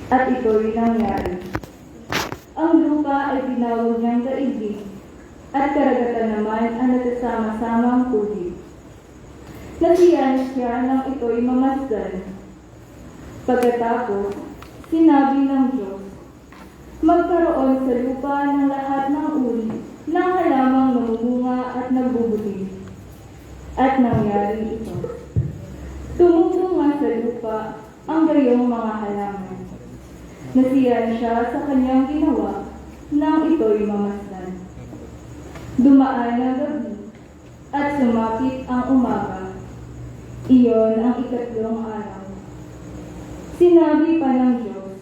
At ito'y nangyari. Ang lupa ay tinawag niyang daigdig, at karagatan naman ang nagsasama-samang tubig. Nasiyahan siya nang ito'y mamasdan. Pagkatapos, sinabi ng Diyos, magkaroon sa lupa ng lahat ng uri ng halamang namumunga at nagbubuti. At nangyari ito. Tumumunga sa lupa ang gayong mga halaman. Nasiyahan siya sa kanyang ginawa nang ito'y mamasdan. Dumaan ang gabi at sumapit ang umaga. Iyon ang ikatlong araw. Sinabi pa ng Diyos,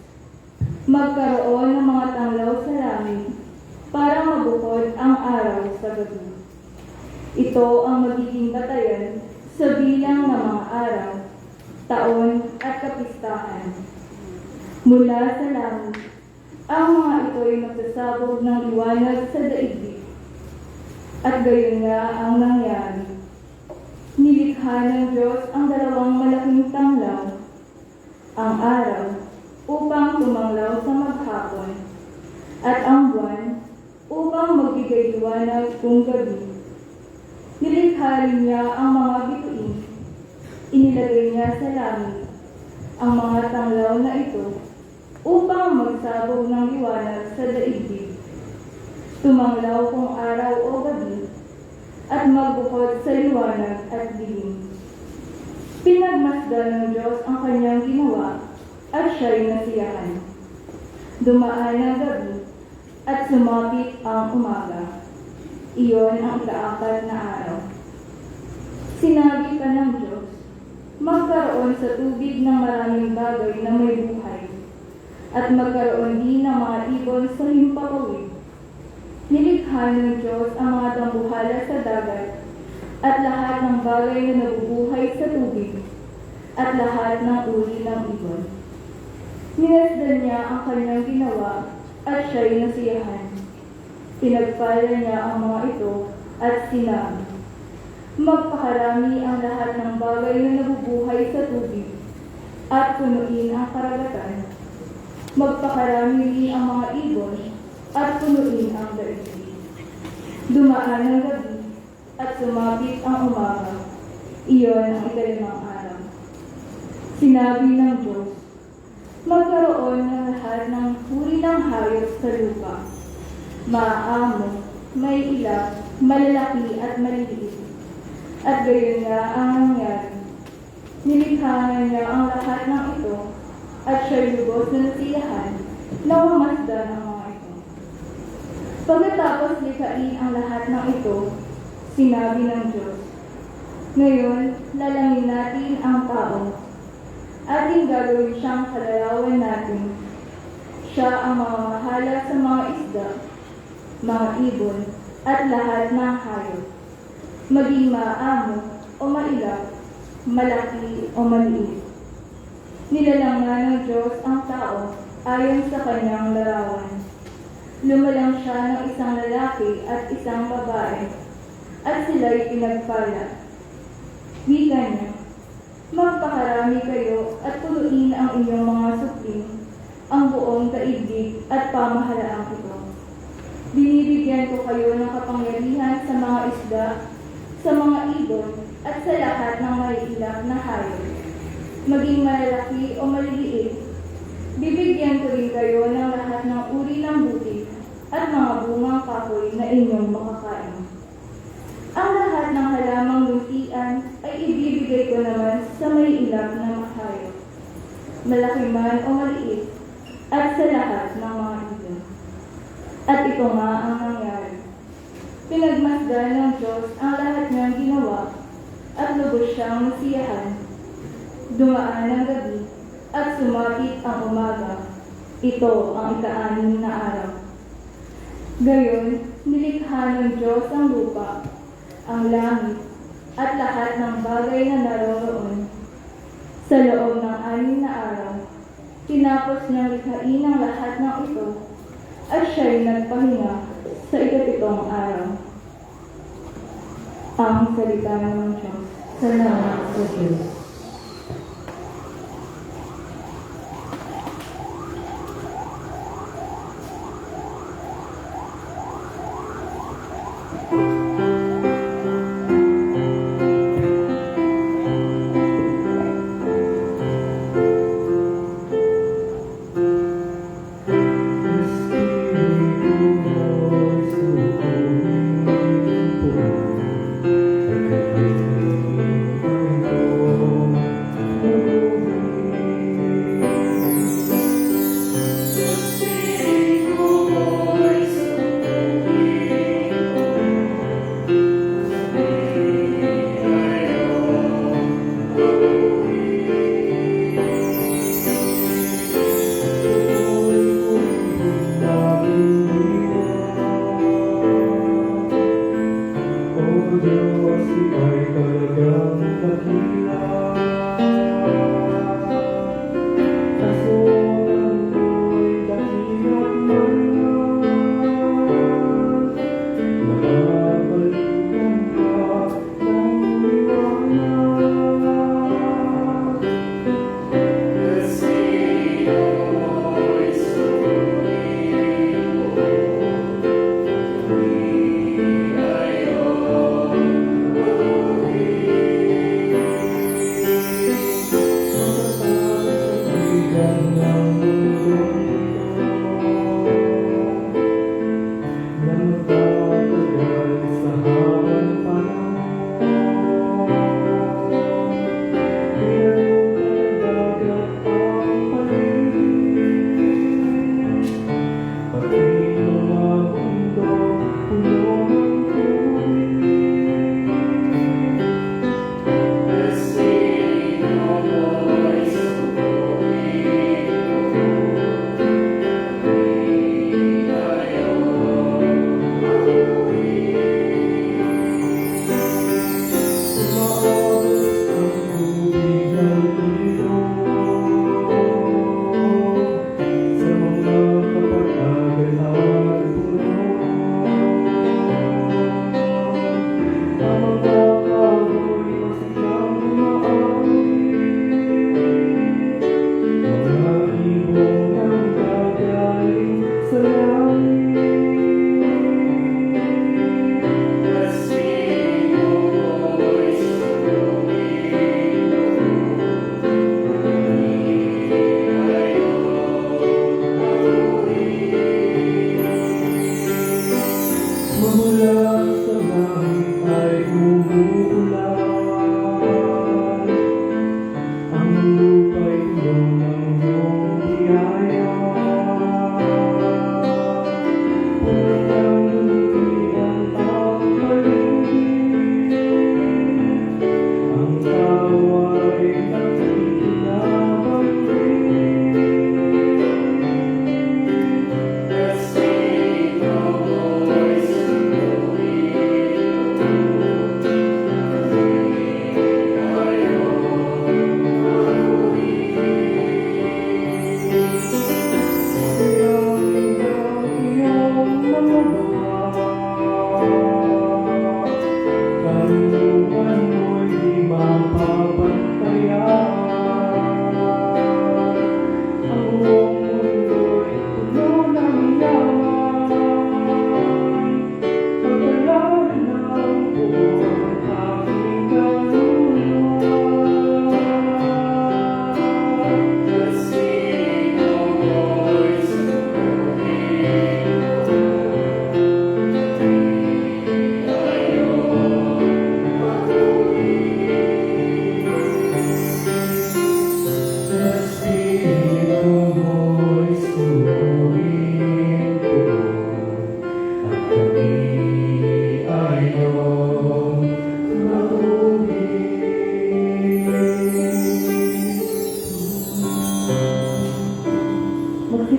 magkaroon ng mga tanglaw sa langit para mabukod ang araw sa gabi. Ito ang magiging batayan sa bilang ng mga araw, taon at kapistahan. Mula sa langit, ang mga ito'y magsasabog ng liwanag sa daigdig. At gayon nga ang nangyari. Nilikha ng Diyos ang dalawang malaking tanglaw, ang araw, upang tumanglaw sa maghapon, at ang buwan, upang magbigay liwanag kung gabi. Nilikha rin niya ang mga bituin. Inilagay niya sa langit ang mga tanglaw na ito, upang magsabog ng liwanag sa daigdig. Tumanglaw kung araw o gabi, at magbukod sa liwanag at dilim. Pinagmasdan ng Diyos ang kanyang ginawa, at siya'y nasiyahan. Dumaan ang gabi, at sumapit ang umaga. Iyon ang ika-4 na araw. Sinabi pa ng Diyos, magkaroon sa tubig ng maraming bagay na may buhay, at magkaroon din ng mga ibon sa himpapawid. Nilikha ng Diyos ang mga dambuhala sa dagat, at lahat ng bagay na nabubuhay sa tubig, at lahat ng uri ng ibon. Minasdan niya ang kanyang ginawa, at siya'y nasiyahan. Pinagpala niya ang mga ito, at sinabi, magpakarami ang lahat ng bagay na nabubuhay sa tubig, at punuin ang karagatan. Magpakarami rin ang mga ibon, at punuin ang daigdig. Dumaan ang gabi, at sumapit ang umaga. Iyon ang ika-5 araw. Sinabi ng Diyos, magkaroon ng lahat ng uri ng hayop sa lupa. Maaamo, may ilang, malalaki at maliliit. At gayon nga ang nangyari. Nilikha niya ang lahat ng ito, at siya'y lubos na nasiyahan na umasdan ang mga ito. Pagkatapos likhain ang lahat ng ito, sinabi ng Diyos, ngayon, lalangin natin ang tao. Ating gagawin siyang kalarawan natin. Siya ang mamamahala sa mga isda, mga ibon, at lahat ng hayop. Maging maamo o mailap, malaki o maliit. Nilalang nga ng Diyos ang tao ayon sa kanyang larawan. Lumalang siya ng isang lalaki at isang babae, at sila'y pinagpala. Wika niya, magpakarami kayo at punuin ang inyong mga supling, ang buong daigdig at pamahalaang ito. Binibigyan ko kayo ng kapangyarihan sa mga isda, sa mga ibon, at sa lahat ng maiilang na hayop. Maging malalaki o maliliit, bibigyan ko rin kayo ng lahat ng uri ng butik at mga bungang kahoy na inyong makakain. Ang lahat ng halamang luntian ay ibibigay ko naman sa may ilang na hayop, malaki man o maliit, at sa lahat ng mga ibon. At ito nga ang nangyari. Pinagmasdan ng Diyos ang lahat niyang ginawa, at lubos siyang nasiyahan. Dumaan ang gabi, at sumapit ang umaga. Ito ang ika-6 na araw. Gayon, nilikha ng Diyos ang lupa, ang langit, at lahat ng bagay na naroon. Sa loob ng 6 na araw, tinapos niyang likhain ang lahat ng ito, at siya'y nagpahinga sa ika-7 araw. Ang salita ng Diyos. Salamat sa Diyos.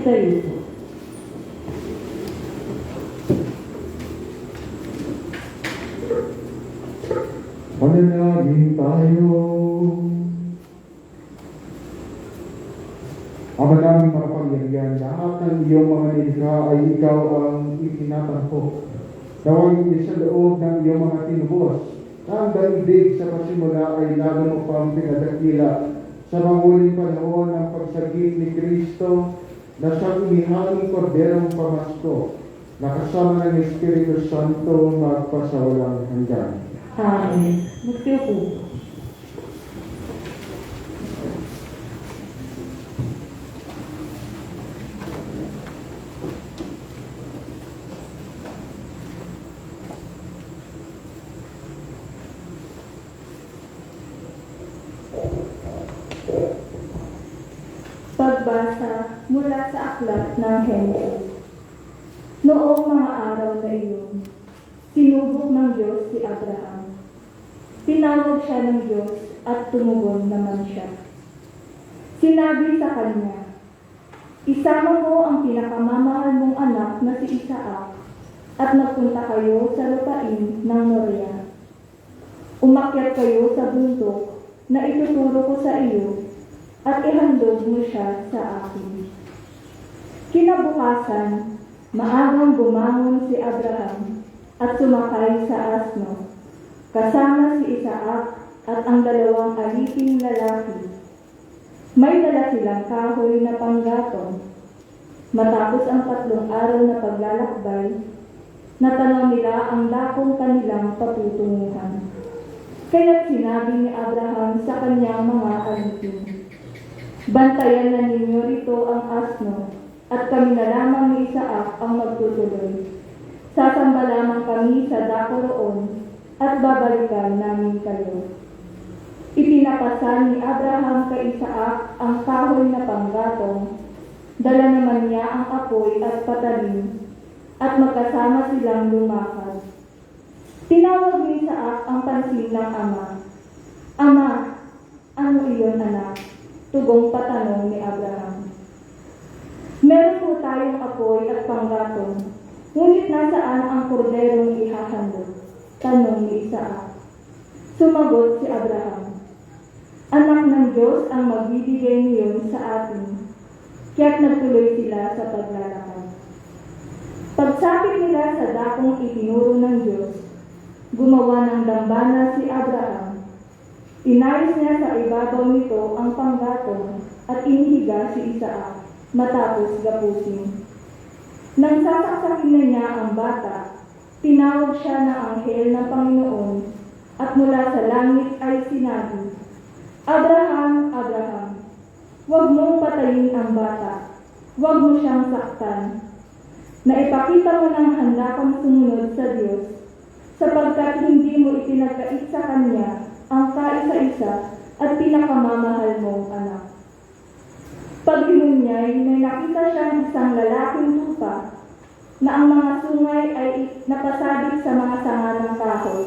Itayo po. Mananalangin tayo. Ama namin makapangyarihan, lahat ng iyong mga nilikha ay ikaw ang itinatangko. Naway sa loob ng iyong mga tinubos, ang daigdig sa pasimula ay lalo mo pang pinadakila sa manguling panahon ng pagsagip ni Kristo na sa umihanging korderong pamasko na kasama ng Espiritu Santo magpasawalang hanggan. Amen. Magsiyo po. Pagbasa mula sa aklat ng Henesis. Noong mga araw na iyon, sinubok ng Diyos si Abraham. Tinawag siya ng Diyos at tumugon naman siya. Sinabi sa kanya, "Isama mo ang pinakamamahal mong anak na si Isaac at magpunta kayo sa lupain ng Moriah. Umakyat kayo sa bundok na ituturo ko sa iyo at ihandog mo siya sa akin." Kinabukasan, maagang bumangon si Abraham at sumakay sa asno, kasama si Isaac at ang dalawang aliping lalaki. May dala silang kahoy na panggatong. Matapos ang 3 araw na paglalakbay, natanaw nila ang dakong kanilang patutunguhan. Kaya't sinabi ni Abraham sa kanyang mga alipin, "Bantayan na ninyo rito ang asno, at kami na lamang ni Isaac ang magtutuloy. Sasamba lamang kami sa dako roon, at babalikan namin kayo." Ipinakasan ni Abraham kay Isaac ang kahoy na panggatong, dala naman niya ang apoy at patalim, at magkasama silang lumakad. Tinawag ni Isaac ang pansin ng ama. "Ama, ano iyon, anak?" Tugong patanong ni Abraham. "Meron po tayong apoy at panggatong, ngunit nasaan ang korderong ihahandog?" tanong ni Isaac. Sumagot si Abraham, "Anak ng Diyos ang magbibigay niyon sa atin." Kaya't nagtuloy sila sa paglalakad. Pagsapit nila sa dakong itinuro ng Diyos, gumawa ng dambana si Abraham. Inayos niya sa ibabaw nito ang panggatong at inihiga si Isaac matapos gapusin. Nang sasaksakin na niya ang bata, tinawag siya ng anghel ng Panginoon at mula sa langit ay sinabi, "Abraham, Abraham, huwag mong patayin ang bata, huwag mo siyang saktan. Naipakita mo ng handa kang sumunod sa Diyos, sapagkat hindi mo ipinagkait sa Kanya ang kaisa-isa at pinakamamahal mong anak." Pag-inunyay, may nakita siyang isang lalaking tupa na ang mga sungay ay napasabit sa mga sanga ng kahoy.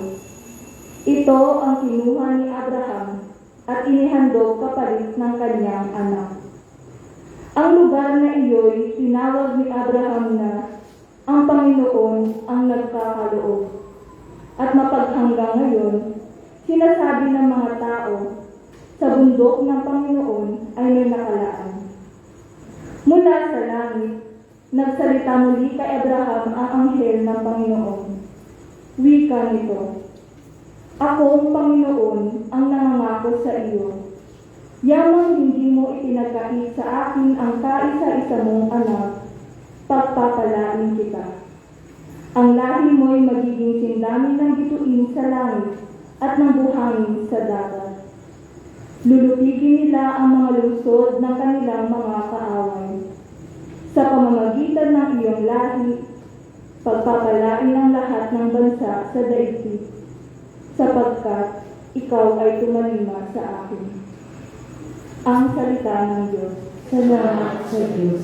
Ito ang kinuha ni Abraham at inihandog kapalit ng kanyang anak. Ang lugar na iyo'y tinawag ni Abraham na ang Panginoon ang nagkakaloob. At mapaghanggang ngayon, sinasabi ng mga tao, sa bundok ng Panginoon ay may nakalaan. Mula sa langit, nagsalita muli kay Abraham ang anghel ng Panginoon. Wika nito, "Ako ang Panginoon ang nangangako sa iyo. Yamang hindi mo itinagkait sa akin ang kaisa-isa mong anak, pagpapalain kita. Ang lahi mo'y magiging sindami ng bituin sa langit at ng buhangin sa dagat. Lulupigin nila ang mga lungsod ng kanilang mga kaaway. Sa pamamagitan ng iyong lahi, pagpapalain ang lahat ng bansa sa daigdig, sapagkat ikaw ay tumalima sa akin." Ang salita ng Diyos. Salamat sa Diyos.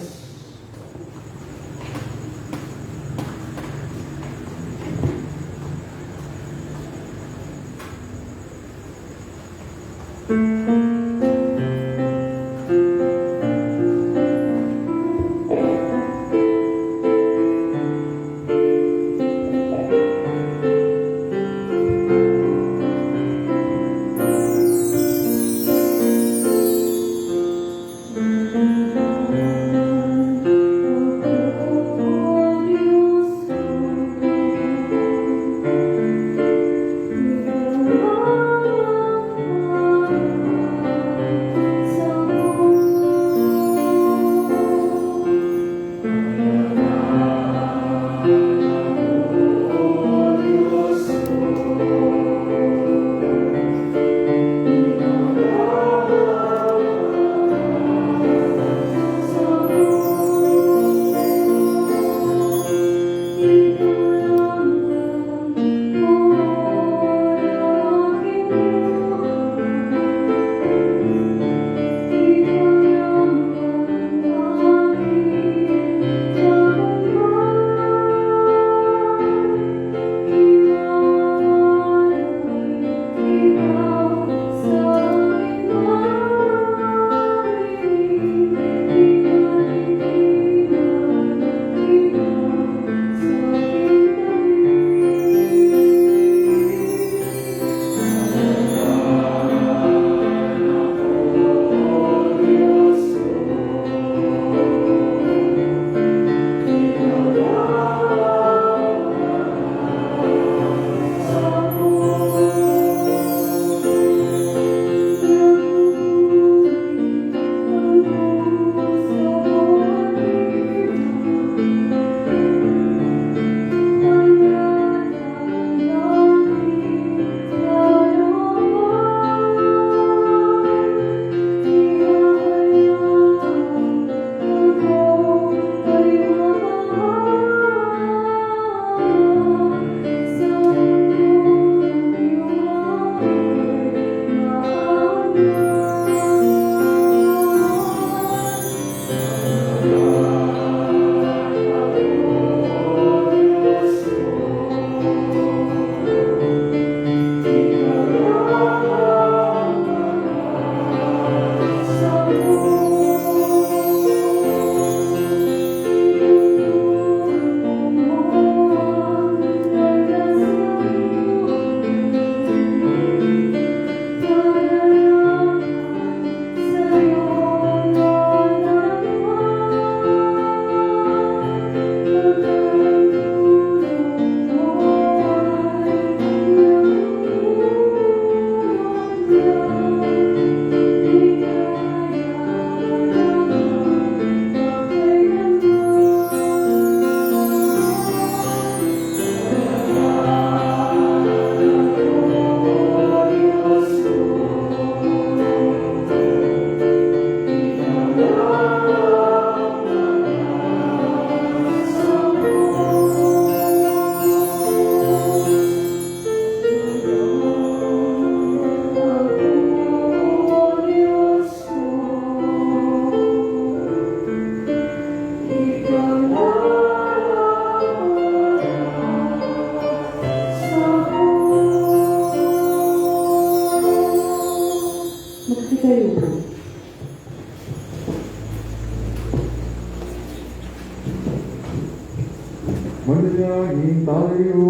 Manalangin tayo.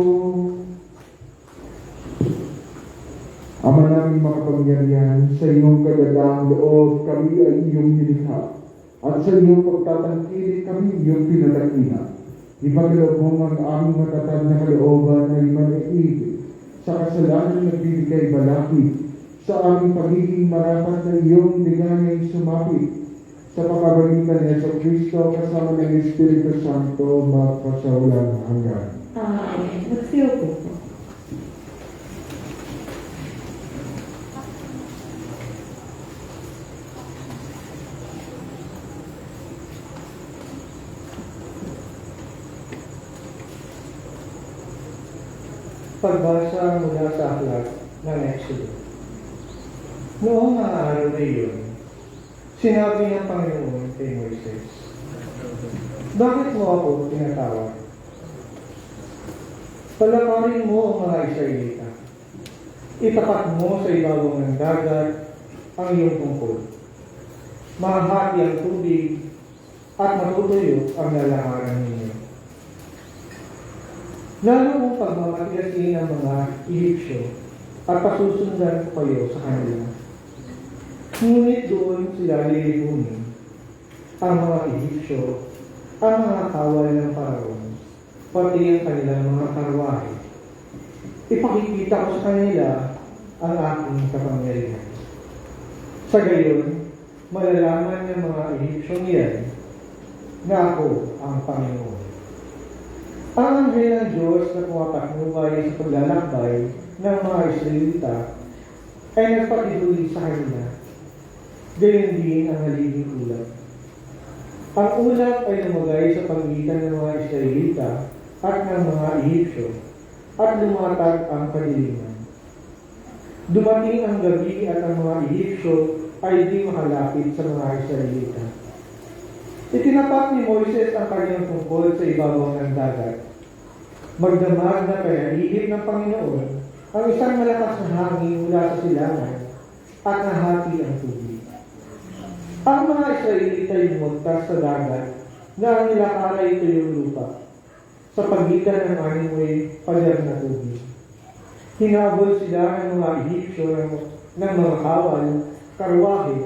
Ama namin makapangyarihan, sa iyong kagandahang loob, kami ay iyong nilikha. At sa iyong pagtatangkilik, kami iyong pinadakiha. Ipagkaloob mo ang aming matatag na kalooban ay manaig sa kasalanan nagbibigay balakid sa aming pagiging marapat na iyong ligaya'y sumapit sa pagkabalikan ni Yeso Kristo kasama ng Espiritu Santo magpasawalang hanggan. Amen. Magsiupo po. Pagbasa mula sa aklat ng Exodus. Noong mga araw na iyon, sinabi ng Panginoon kay Moises, "Bakit mo ako tinatawag? Palakarin mo ang mga Israelita. Itapat mo sa ibabaw ng dagat ang iyong tungkol. Mahahati ang tubig at matutuyo ang lalaharan ninyo. Lalo mong pagmamatigasin ang mga Ehipsyo at pasusundan ko kayo sa kanila. Ngunit doon sila lilipunin ang mga Ehipsyo, ang mga kawal ng Paraon, pati ang kanilang mga karwahe. Ipakikita ko sa kanila ang aking kapangyarihan. Sa gayon, malalaman ng mga Ehipsyo niyan na ako ang Panginoon." Ang anghel ng Diyos na pumapatnubay sa paglalakbay ng mga Israelita ay nagpatiduli sa kanila. Gayon din ang halihing ulap. Ang ulap ay lumagay sa pagitan ng mga Israelita at ng mga Ehipsyo at lumatag ang kadiliman. Dumating ang gabi at ang mga Ehipsyo ay di makalapit sa mga Israelita. Itinapat ni Moises ang kanyang tungkol sa ibabaw ng dagat. Magdamag na kaya ihip ng Panginoon ang isang malakas na hangin mula sa silangan at nahati ang tubig. Ang mga Israelita ay lumagtas sa dagat na ang nilakaray ito yung lupa sa pagitan ng animoy pader na tubig. Hinabol sila ng mga Ehipsyo ng mga kawal, karwahe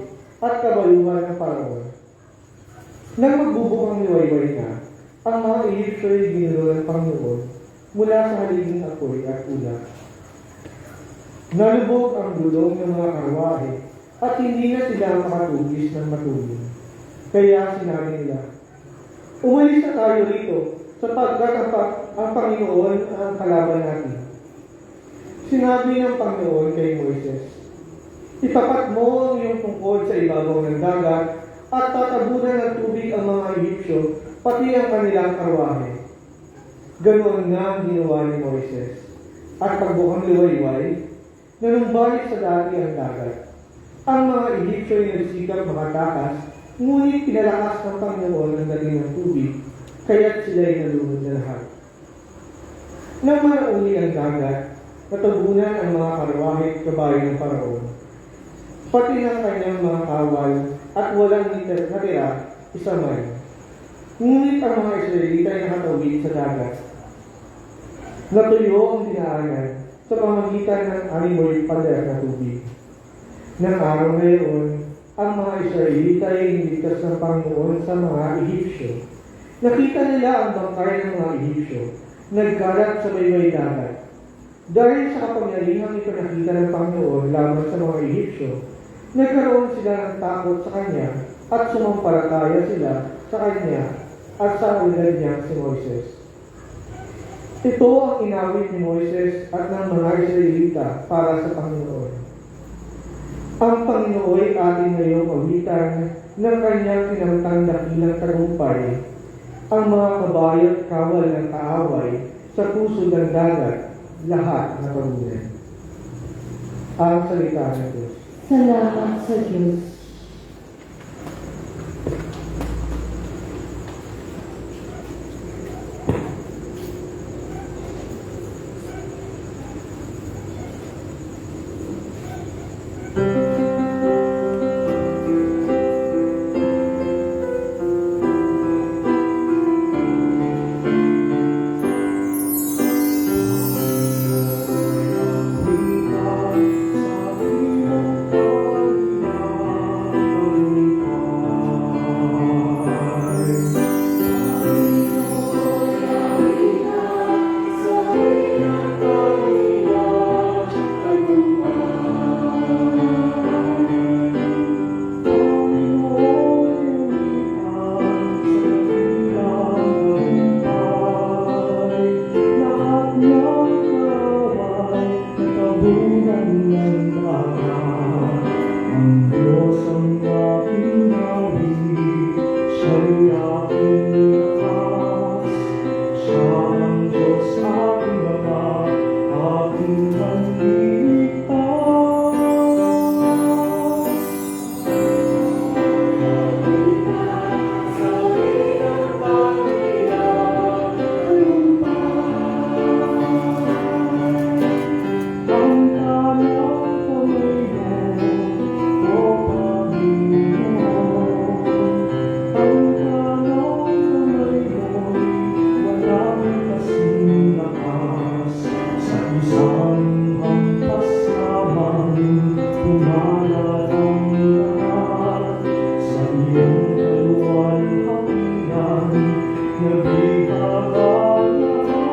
at kabaluhan ng Paraon. Nang magbubukang liwayway na, ang mga Ehipsyo ay ginulo ng Panginoon mula sa halihing apoy at ulap. Nalubog ang gulong ng mga karwahe at hindi na sila makatugis ng matulin. Kaya sinabi nila, "Umalis na tayo rito sapagkat ang Panginoon ang kalaban natin." Sinabi ng Panginoon kay Moises, "Itapat mo ang iyong tungkol sa ibabaw ng dagat at tatabunan ng tubig ang mga Ehipsyo, pati ang kanilang karwahe." Ganoon nga ang ginawa ni Moises. At pagbukang liwayway, nanumbalik sa dati ang dagat. Ang mga Ehipsyo ay nagsikap makatakas, ngunit pinalakas ng Panginoon ang dating ng tubig, kaya't sila ay nalunod na lahat. Nang manauli ang dagat, natabunan ang mga karwahe at kabayo ng Paraon, pati ng kanyang mga kawal, at walang natira isa man. Ngunit ang mga Israelita ay nakatawid sa dagat. Natuyo ang dinaanan sa pamagitan ng animoy pader na tubig. Nang araw na iyon, ang mga Israelita ay iniligtas ng Panginoon sa mga Ehipsyo. Nakita nila ang bangkay ng mga Ehipsyo, nagkalat sa bayway dagat. Dahil sa kapangyarihang ipinakita ng Panginoon laban sa mga Ehipsyo, nagkaroon sila ng takot sa Kanya at sumampalataya sila sa Kanya at sa alagad niya si Moises. Ito ang inawit ni Moises at ng mga Israelita para sa Panginoon. Ang Panginoon ay ating ngayong awitan ng Kanyang pinamtang dakilang tagumpay, ang mga kabayo at kawal ng kaaway sa puso ng dagat, lahat na pagunan. Ang salita ng Diyos. Salamat sa Diyos. aking lakas. Siya ang Diyos aking Ama, aking manliligtas. Ang kanyang pamayanan, O Panginoon. Ang kanyang pamayanan, walang kasing lakas. Sa isang hampas lamang, pumalat ang lahat. Sa iyong kaluwalhatian, nagbigagan lahat.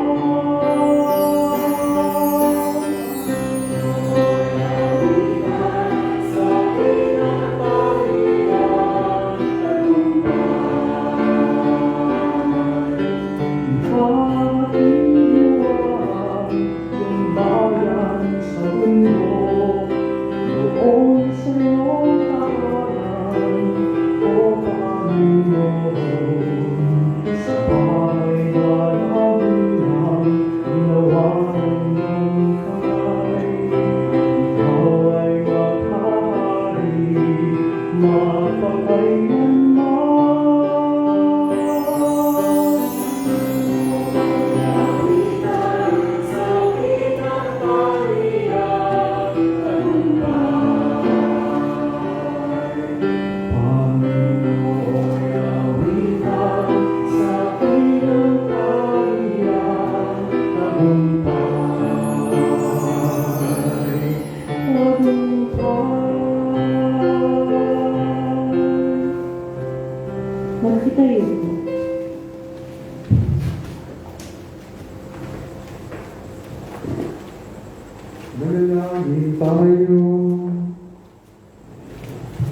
Ipag-iwan yung bayan sa mundo, doon sa iyong kahanan, O Panginoon. Sa pamayanan, ginawa ng iyong kamay. Ikaw ay maghahari, mapakailanman. Panginoon, yawitan sa kanyang kaharian, tagumpay, tagumpay. Magsitayo po. Manalangin tayo.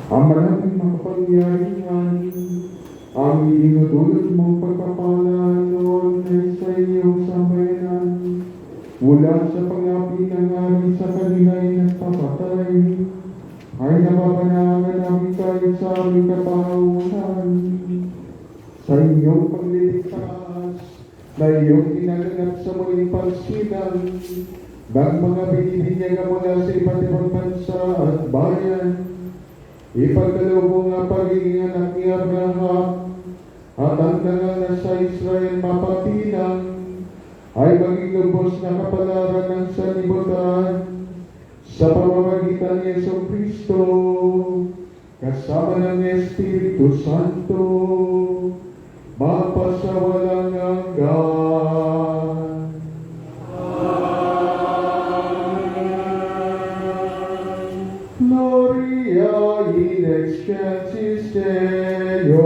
Ang malaking makapangyarihan, ang idinudulot mong pagpapala noon ay sa iyong sambayanan. Mula sa pangapi ng hari sa kanila'y nagpapatay, ay napapanangan namin kahit sa aming kapahuhan. Sa inyong pagliligtas, na iyong ginaganap sa muling pagsilang, ng mga binibinyaga mula sa iba't ibang bansa at bayan, ipagkaloob mo nga pagiging anak ni Abraham, at ang dangal na sa Israel mapatilang, ay maging lubos na kapalaran ng sanlibutan sa pamamagitan ni Yesu Kristo, kasama ng Espiritu Santo, mapasawalang hanggan. Gloria in excelsis Deo.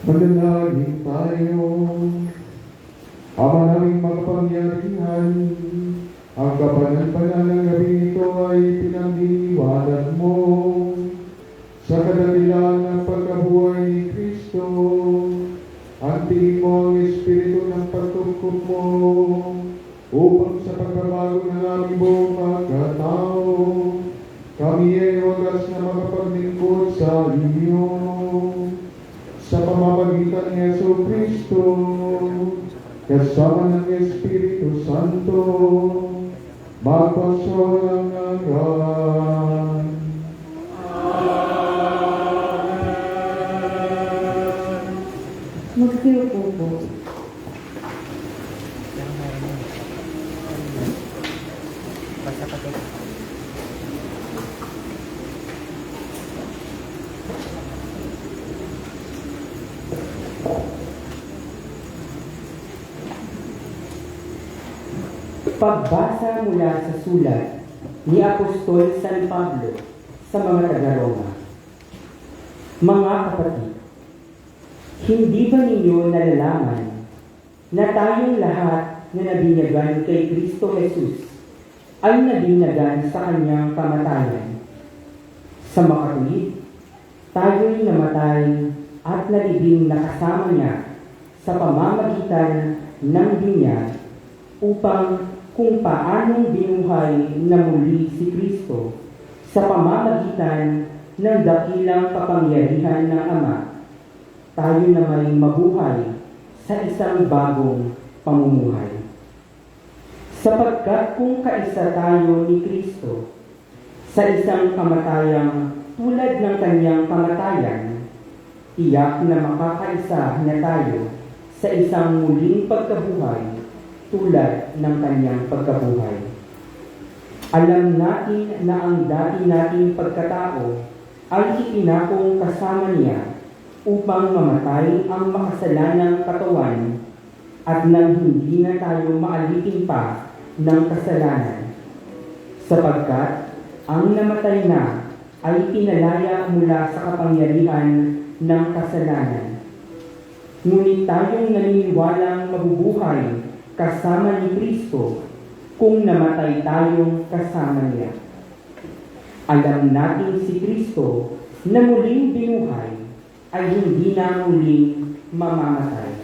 Manalangin tayo. Ama naming makapangyarihan, ang kapanal-panal ng gabi ito ay pinaniniwanan mo sa kadakilaan ng pagkabuhay ni Kristo. Antiin mo ang Espiritu ng pagtungkol mo upang sa pagbabago ng aming buong pagkatao, kami ay wagas na makapaglingkod sa iyo sa pamamagitan ni Yesu Kristo, kasama ng Espiritu Santo, magpasawalang. Magsiupo po. Pagbasa mula sa sulat ni Apostol San Pablo sa mga taga-Roma. Mga kapatid, hindi ba ninyo nalalaman na tayong lahat na nabinyagan kay Kristo Jesus ay nabinyagan sa kanyang kamatayan? Sa makatuwid, tayo'y namatay at nalibing nakasama niya sa pamamagitan ng binyag upang kung paanong binuhay na muli si Kristo sa pamamagitan ng dakilang kapangyarihan ng Ama, tayo na may mabuhay sa isang bagong pamumuhay. Sapagkat kung kaisa tayo ni Kristo sa isang kamatayang tulad ng kanyang kamatayan, tiyak na makakaisa na tayo sa isang muling pagkabuhay tulad ng kanyang pagkabuhay. Alam natin na ang dati nating pagkatao ay ipinakong kasama niya upang mamatay ang makasalanang katawan at nang hindi na tayo maalitin pa ng kasalanan. Sapagkat ang namatay na ay pinalaya mula sa kapangyarihan ng kasalanan. Ngunit tayong naniniwalang mabubuhay kasama ni Kristo kung namatay tayong kasama niya. Alam natin si Kristo na muling binuhay ay hindi na muling mamamatay.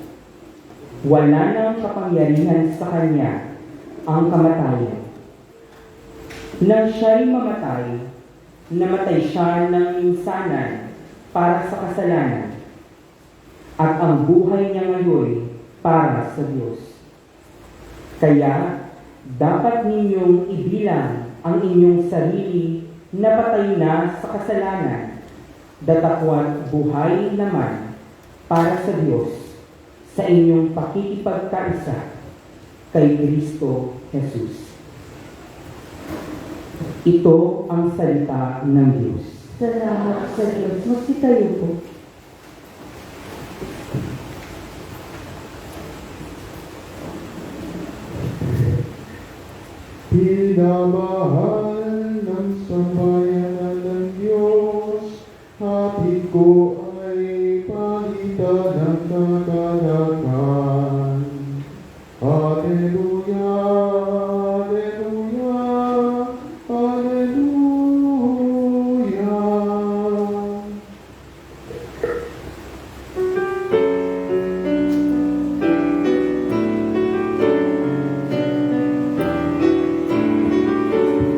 Wala nang kapangyarihan sa kanya ang kamatayan. Nang siya'y mamatay, namatay siya ng minsanan para sa kasalanan, at ang buhay niya ngayon para sa Diyos. Kaya, dapat ninyong ibilang ang inyong sarili na patay na sa kasalanan, datapwat buhay naman para sa Diyos sa inyong pakikipagkaisa kay Kristo Jesus. Ito ang salita ng Diyos. Salamat sa Diyos. Magsitayo po. Pinamahal ng sambayanan ng Diyos, hatid ko ay palitan ng kagalakan. Alleluia, Alleluia, Alleluia.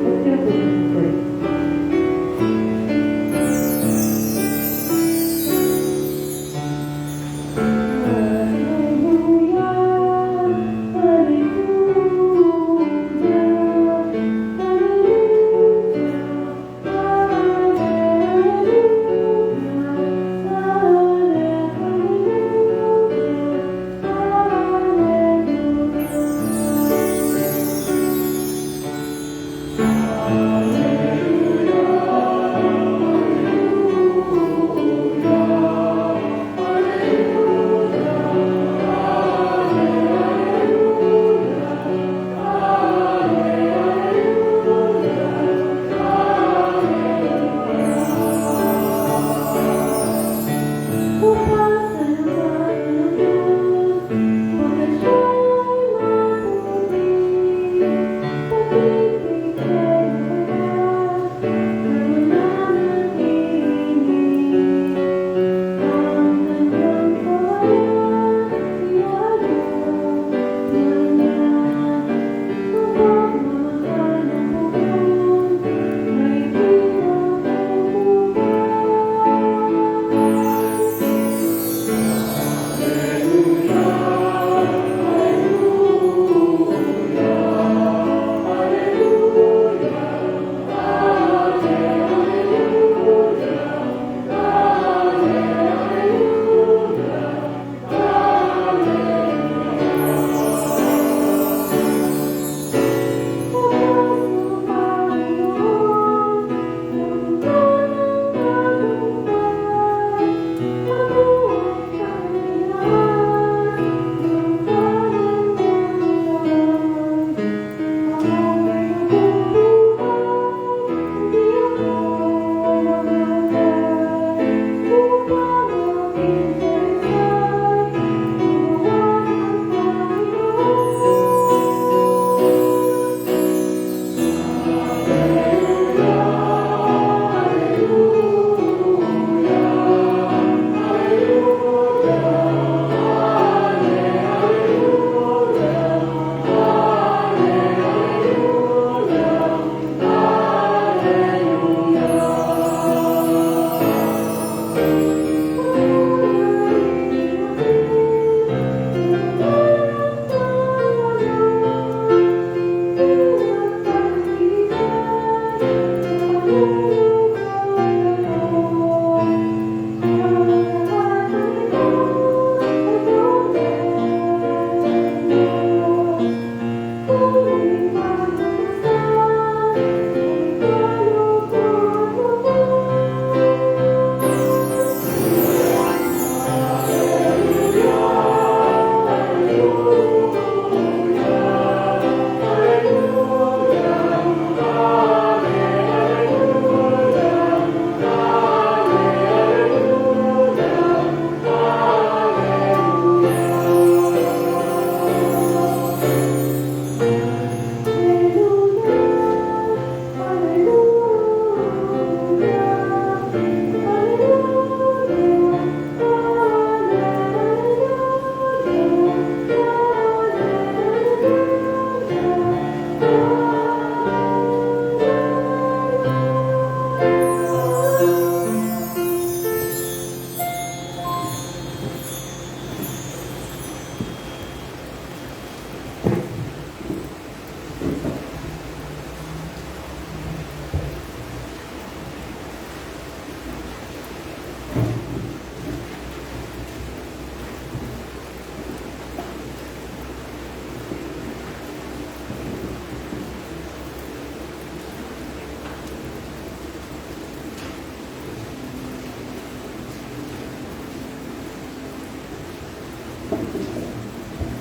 Magsiupo po.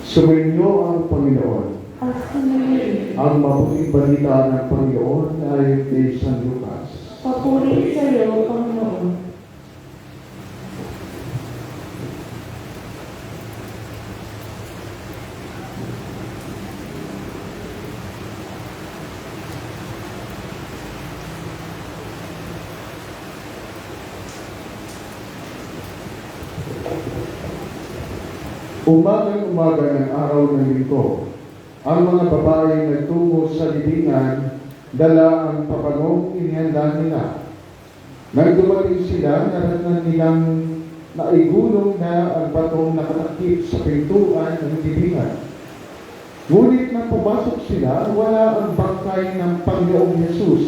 Sumainyo ang Panginoon. At sumili. Ang mabuting balita ng Panginoon ay kay San Lucas. Papuri sa iyo, Panginoon. Umagang-umaga ng araw ng linggo, ang mga babae nagtungo sa libingan, dala ang papagong inihanda nila. Nang dumating sila, naratnan nilang naigulong na ang batong nakatakip sa pintuan ng libingan. Ngunit nang pumasok sila, wala ang bangkay ng Panginoong Yesus.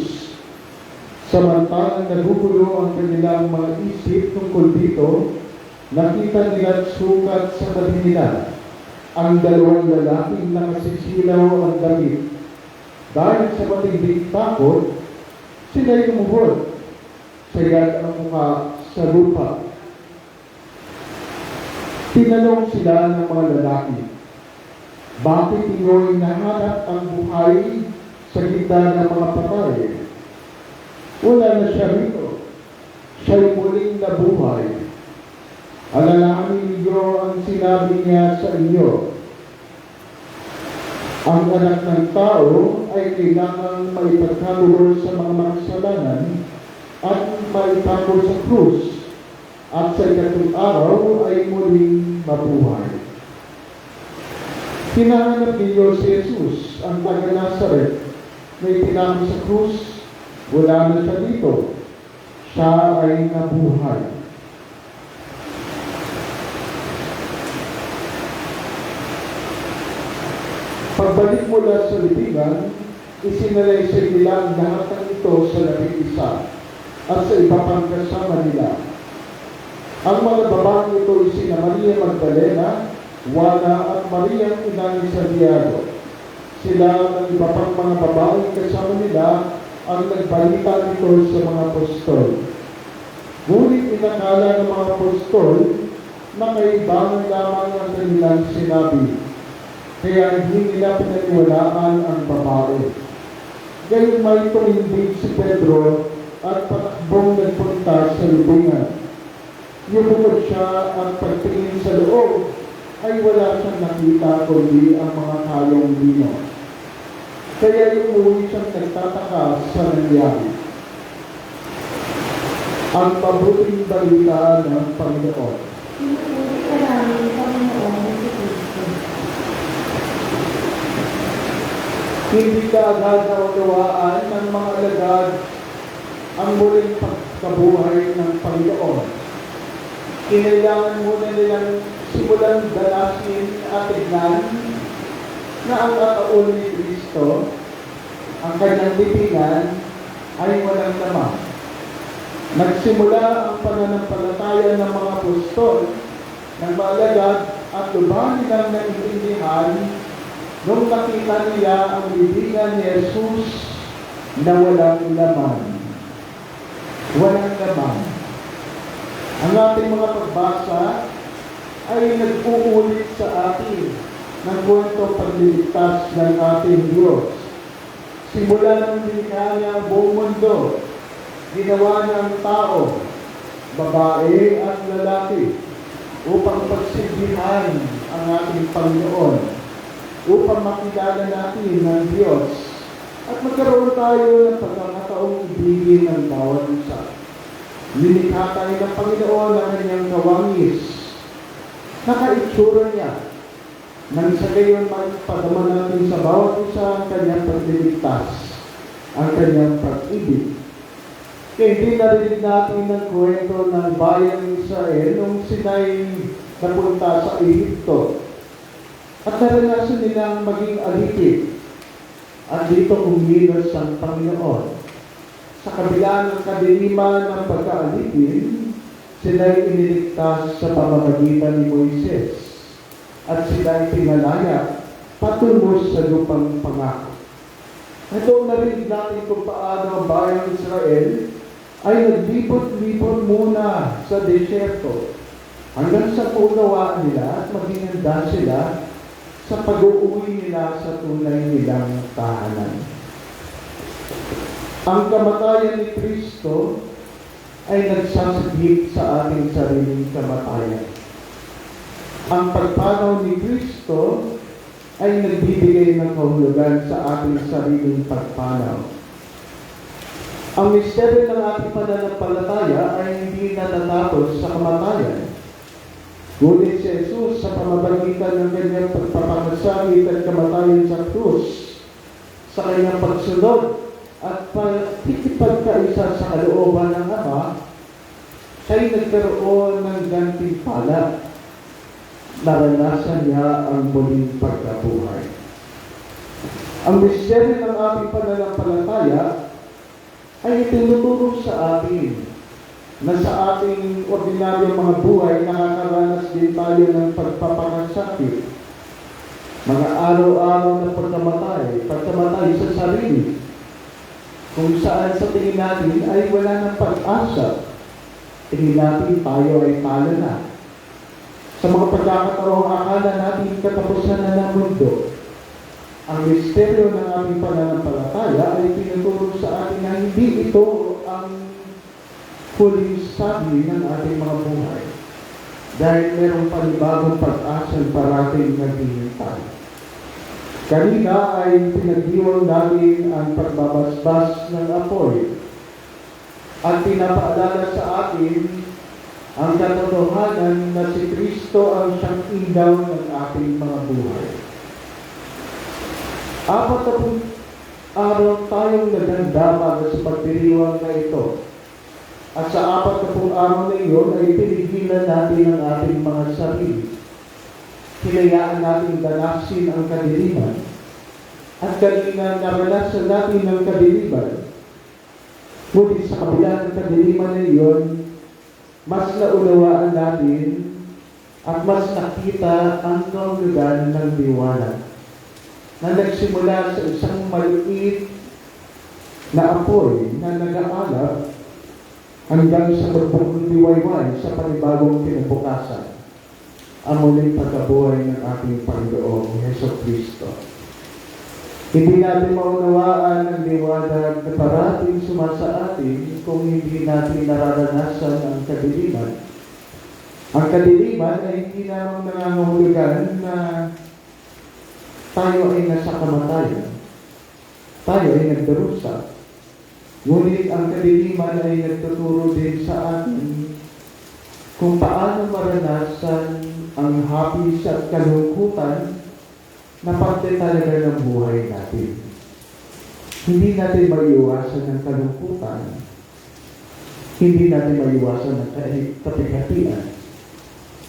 Samantalang nagugulo ang kanilang mga isip tungkol dito, nakita nila sukat sa tabi nila ang dalawang lalaking nakasisilaw ang damit. Dahil sa matinding takot, sila'y lumuhod. Sayad ang mukha sa lupa. Tinanong sila ng mga lalaki, bakit inyo'y nahanap ang buhay sa gitna ng mga patay? Wala na siya rito. Siya'y muling nabuhay. Alalahanin ninyo ang sinabi niya sa inyo. Ang anak ng tao ay kailangang maipagkaloob sa mga makasalanan at maitapon sa krus, at sa ikatlong araw ay muling mabuhay. Hinahanap ninyo si Jesus, ang taga Nazaret, na itinapon sa krus. Wala na siya dito. Siya ay nabuhay. Pagbalik mula sa libingan, isinalaysay nila ang lahat ng ito sa labing-isa at sa iba pang kasama nila. Ang mga babaeng ito ay sina Maria Magdalena, Juana at Maria ang ina ni Santiago. Sila ng iba pang mga babaeng kasama nila ang nagbalita nito sa mga apostol. Ngunit inakala ng mga apostol na kaibangan lamang ang kanilang sinabi. Kaya hindi nila pinaniwalaan ang babae. Gayun may tumindig si Pedro at patakbong nagpunta sa libingan. Yumukod siya at pagtingin sa loob ay wala siyang nakita kundi ang mga kalong lino. Kaya umuwi siyang nagtataka sa nangyari. Ang mabuting balita ng Panginoon. Pinupuri ka namin, Panginoon, si Kristo. Hindi kaagad naunawaan ng mga alagad ang muling pagkabuhay ng Panginoon. Kinailangan muna nilang simulan dalasin at tignan na ang kataon ni Kristo, ang kanyang libingan, ay walang laman. Nagsimula ang pananampalataya ng mga apostol, ng mga alagad at lubhan nilang naiintindihan nung nakita nila ang libingan ni Jesus na walang laman. Walang laman. Ang ating mga pagbasa ay nag-uulit sa atin ng kwento pagliligtas ng ating Diyos. Simula ng likha niya ang buong mundo, ginawa ng tao, babae at lalaki, upang pagsilbihan ang ating Panginoon, upang makilala natin ng Diyos at magkaroon tayo ng pagkakataong ibigin ng bawat isa. Nilikha tayo ng Panginoon ang kanyang kawangis. Nakaitsura niya. Nang sa gayon magpadama natin sa bawat isa ang kanyang pagliligtas, ang kanyang pag-ibig. Kaya hindi narinig natin ang kwento ng bayan ng Israel nung sinay napunta sa Egypto. At naranasan nilang maging alipin. At dito kumilos ang Panginoon. Sa kabila ng kadiliman ng pagkaalipin, sila'y iniligtas sa pamamagitan ni Moises. At sila'y pinalaya patungo sa lupang pangako. Ito narinig natin kung paano ang bayang Israel ay naglibot-libot muna sa desyerto hanggang sa punawa nila at maging handa sila sa pag-uwi nila sa tunay nilang tahanan. Ang kamatayan ni Kristo ay nagsasagip sa ating sariling kamatayan. Ang pagpanaw ni Kristo ay nagbibigay ng kahulugan sa ating sariling pagpanaw. Ang misteryo ng ating pananampalataya ay hindi natatapos sa kamatayan. Ngunit si Jesus sa pamamagitan ng kanyang pagpapakasakit at kamatayan sa krus, sa kanyang pagsunod at pagkikipagkaisa sa kalooban ng Ama, siya'y nagkaroon ng gantimpala. Naranasan niya ang muling pagkabuhay. Ang misteryo ng ating pananampalataya ay tinuturo sa atin na sa ating ordinaryong mga buhay nakakaranas din tayo ng pagpapakasakit. Mga araw-araw na pagkamatay sa sarili, kung saan sa tingin natin ay wala ng pag-asa. Tingin natin tayo ay talo na. Sa mga pagkakataong akala natin katapusan na ng mundo, ang misteryo ng aming pananampalataya ay tinuturo sa atin na hindi ito ang huling sabi ng ating mga buhay. Dahil mayroong panibagong pag-asang parating naghihintay. Kanina ay pinagdiwang namin ang pagbabasbas ng apoy at pinapaalala sa atin ang katotohanan na si Kristo ang siyang ilaw ng ating mga buhay. 40 araw tayong naganda para sa pagdiriwang na ito. At sa 40 araw na iyon ay pinigilan natin ang ating mga sarili. Hinayaan natin danasin ang kadiliman. At kanina naranasan natin ang kadiliman. Ngunit sa kabila ng kadiliman na iyon, mas naunawaan natin at mas nakita ang kahulugan ng liwanag na nagsimula sa isang maliit na apoy na nag-aalab hanggang sa magbukong liwayway sa panibagong kinabukasan, ang muling pagkabuhay ng ating Panginoong Jesucristo. Hindi natin maunawaan ang liwanag na parating sumasa atin kung hindi natin nararanasan ang kadiliman. Ang kadiliman ay hindi naman nangangahulugan na tayo ay nasa kamatayan. Tayo ay nagdarusa. Ngunit ang kadiliman ay nagtuturo din sa atin kung paano maranasan ang hapis at kalungkutan na parte talaga ng buhay natin. Hindi natin maiiwasan ng kalungkutan. Hindi natin maiiwasan ng kapigatian.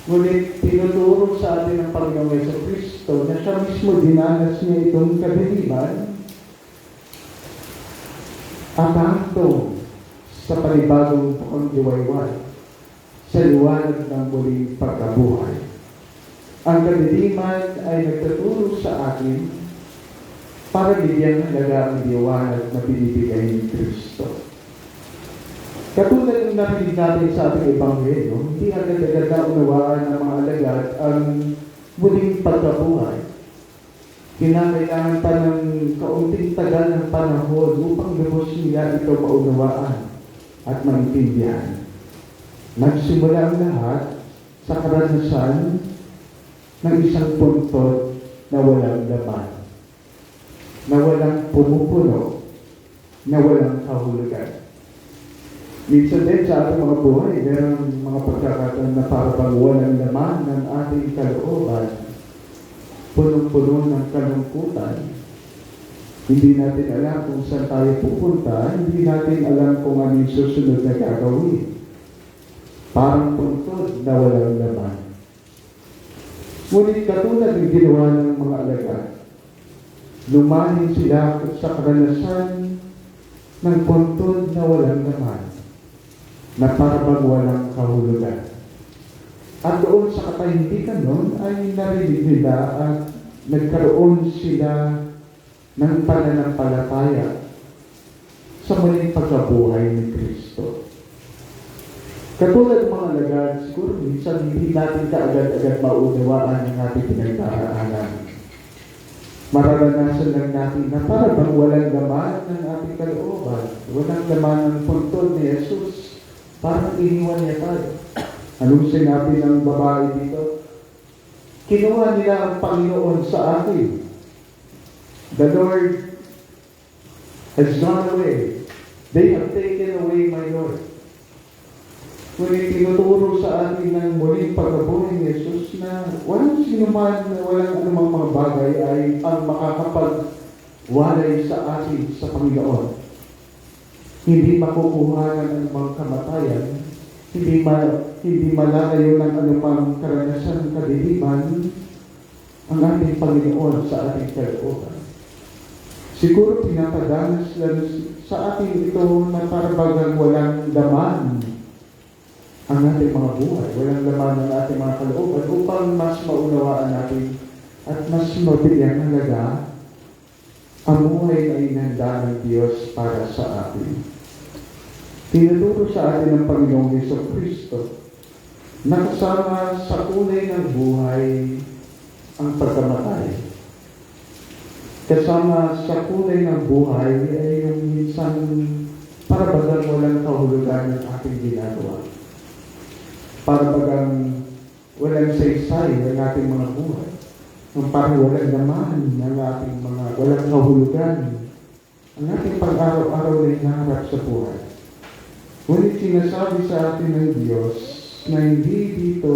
Ngunit tinuturo sa atin ng Panginoong Jesucristo na siya mismo dinanas niya itong kadiliman at hangtong sa panibagong pagdiwayway sa liwanag ng muling pagkabuhay. Ang kadiliman ay nagtuturo sa atin para bigyan halaga ang liwanag na binibigay ni Kristo. Katulad ng narinig natin sa ating Ebanghelyo, hindi agad-agad na unawaan ng mga alagad ang muling pagkabuhay. Kinakailangan pa ng kaunting tagal ng panahon upang lubos nila ito maunawaan at maintindihan. Nagsimula ang lahat sa karanasan ng isang puntot na walang laman, na walang pumupuno, na walang kahulugan. Minsan din sa ating mga buhay, mayroong mga pagkakataon na parang walang laman ng ating kalooban, punong-puno ng kalungkutan. Hindi natin alam kung saan tayo pupunta, hindi natin alam kung ano yung susunod na gagawin. Parang puntod na walang laman. Ngunit katulad ng ginawa ng mga alagad, lumanin sila sa karanasan ng puntod na walang laman, na parang walang kahulugan. At doon sa katahimikan nun ay narinig nila at nagkaroon sila ng pananampalataya sa muling pagkabuhay ni Kristo. Katulad ng mga alagad, siguro minsan hindi natin kaagad-agad maunawaan ang ating pinagdaraanan. Mararanasan lang natin na para bang walang laman ng ating kalooban, walang laman ng puntod ni Jesus, parang iniwan niya tayo. Anong sinabi ng babae dito? Kinuha nila ang Panginoon sa akin. The Lord has gone away. They have taken away my Lord. Ngunit tinuturo sa atin ng muling pagkabuhay ni Jesus na walang sinuman, walang anumang mga bagay ay ang makakapagwalay sa atin sa Panginoon. Hindi makukuha ng anumang kamatayan, hindi malalayo ng anumang karanasan ng kadiliman ang ating Panginoon sa ating kalooban. Siguro pinapadanas lang sa atin ito na parabagang walang laman ang ating mga buhay, walang laman ng ating mga kalooban upang mas maunawaan natin at mas mabigyan halaga ang buhay na inihanda ng Diyos para sa atin. Tinuturo sa atin ng Panginoong Jesucristo na kasama sa kulay ng buhay ang pagkamatay. Kasama sa kulay ng buhay ay yung minsan para bagang walang kahulugan ng ating ginagawa. Para bagang walang saysay ng ating mga buhay. Yung parang walang laman ng ating mga walang kahulugan. Ang ating pag-araw-araw na hinaharap sa buhay. Ngunit sinasabi sa atin ng Diyos na hindi dito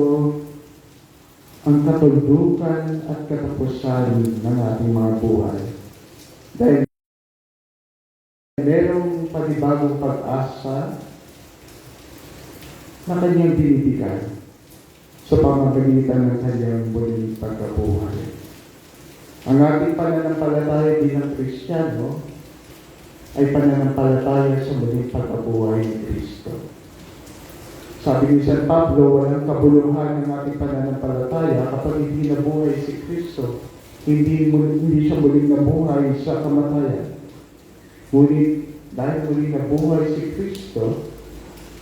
ang katuldukan at katapusan ng ating mga buhay. Dahil merong panibagong pag-asa na kanyang binibigay sa pamamagitan ng kanyang muling pagkabuhay. Ang ating pananampalataya bilang Kristiyano ay pananampalataya sa muling pagkabuhay ni Kristo. Sabi ni San Pablo, walang kabuluhan ng ating pananampalataya kapag hindi nabuhay si Kristo. Hindi siya muling nabuhay sa kamatayan. Ngunit dahil muling nabuhay si Kristo,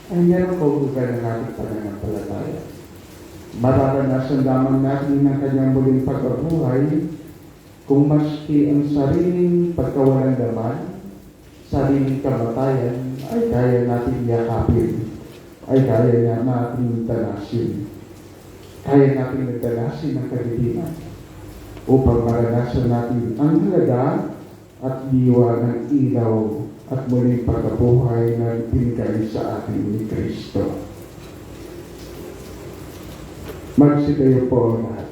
ay meron kahulugan ng ating pananampalataya. Mararanasan lamang natin ng kanyang muling pagkabuhay kung maski ang sariling pagkawalang laman, sariling kamatayan ay kaya natin yakapin, ay kaya natin danasin. Kaya natin nagdanasin ng kadiliman upang maranasan natin ang halaga at diwa ng ilaw at muling pagkabuhay na binigay sa atin ni Kristo. Magsitayo po ang lahat.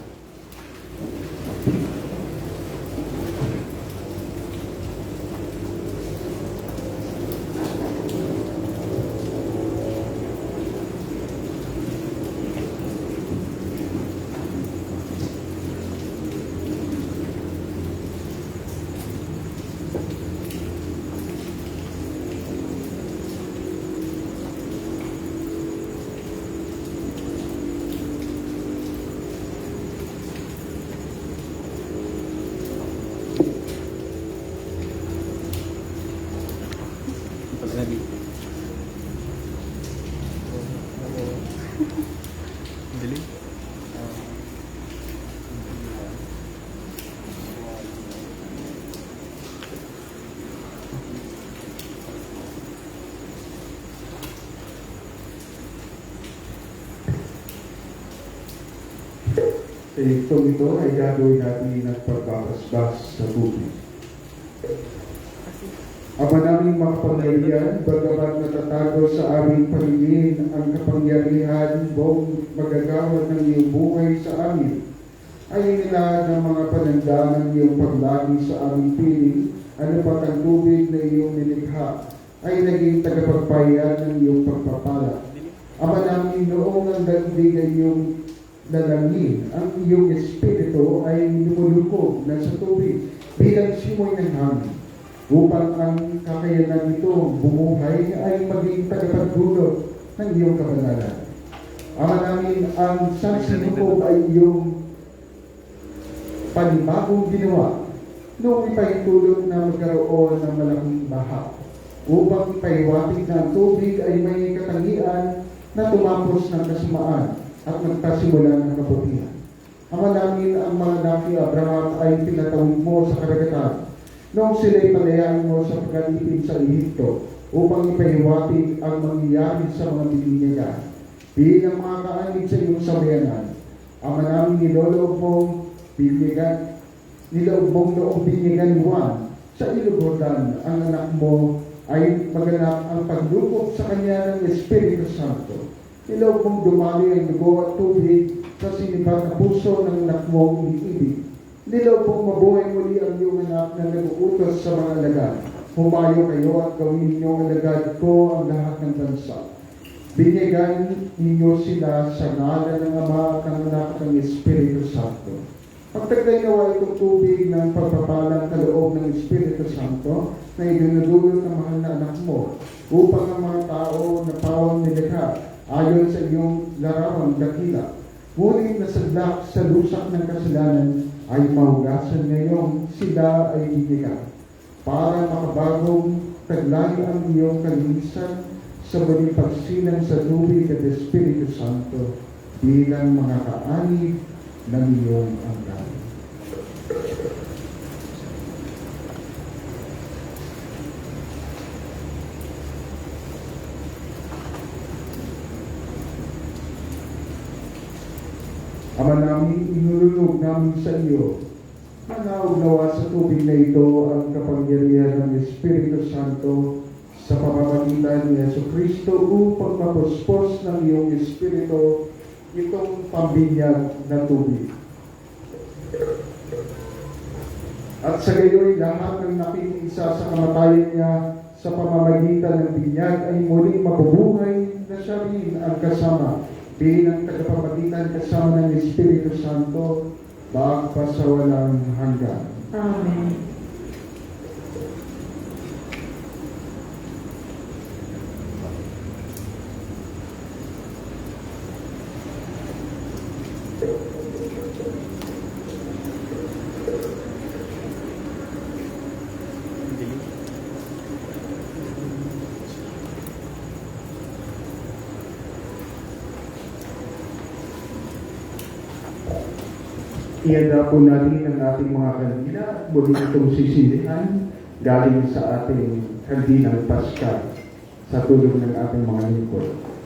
Ito ay gagawin natin ng pagbabasbas sa tubig. Ama naming makapangyarihan, bagamat natatago sa aming pangingin ang kapangyarihan buong magagawad ng iyong buhay sa amin, ay nila ng mga pananda ng iyong paglagi sa aming piling, ano pat ang tubig na iyong nilikha, ay naging tagapagbayad ng iyong pagpapala. Ama namin noong ang daigdig ay iyong dalangin, ang iyong espiritu ay lumulukog na sa tubig bilang simoy ng hangin, upang ang kakayanan nito bumuhay ay maging tagapagdulot ng iyong kabanalan. Ama namin, ang sansinukob ay iyong panibagong ginawa noong ipahintulot na magkaroon ng malaking baha, upang ipaiwatig na ang tubig ay may katangian na tumapos ng kasamaan at nagpasimula ng kabutihan. Ama namin, ang mga anak ni Abraham ay pinatawid mo sa karagatan. Noong sila'y palayaan mo sa pagkalipin sa Ehipto upang ipahiwatig ang mangyayari sa mga bininyagan. Bilang mga kaanib sa iyong sambayanan, Ama namin niloloob mong binyagan, niloob mong noong binyagan ni Juan sa ilog Jordan, ang anak mo ay maganap ang paglubog sa kanya ng Espiritu Santo. Niloob mong dumali ang dugo at tubig sa sinibat na puso ng anak mong iniibig. Niloob mong mabuhay muli ang iyong anak na nag-uutos sa mga alagad. Humayo kayo at gawin ninyo alagad ko ang lahat ng bansa. Binyagan ninyo sila sa ngalan ng Ama at ng Anak at ng Espiritu Santo. Pagtaglay nawa itong tubig ng pagpapalang kaloob ng Espiritu Santo na idinudulot ng mahal na anak mo upang ang mga tao na pawang nilikha ayon sa iyong larawang dakila. Ngunit nasadlak sa lusak ng kasalanan ay mahugasan ngayong sila ay bibigyan para makabagong taglay ang iyong kalinisan sa muling pagsilang sa tubig at Espiritu Santo bilang mga kaanib ng iyong angkan. Ama namin, inululog namin sa iyo. Manawag nawa sa tubig na ito ang kapangyarihan ng Espiritu Santo sa pamamagitan ni Yesu Kristo upang mapuspos ng iyong Espiritu itong pambinyag na tubig. At sa gayoy, lahat ng nakikiisa sa kamatayan niya sa pamamagitan ng binyag ay muling mabubuhay na siya rin ang kasama bilang tagapamagitan kasama ng Espiritu Santo bagpa sa walang hanggan. Amen. Ihanda po natin ang ating mga kandila at muli itong sisilihan galing sa ating kandilang Paskal sa tulong ng ating mga lingkod.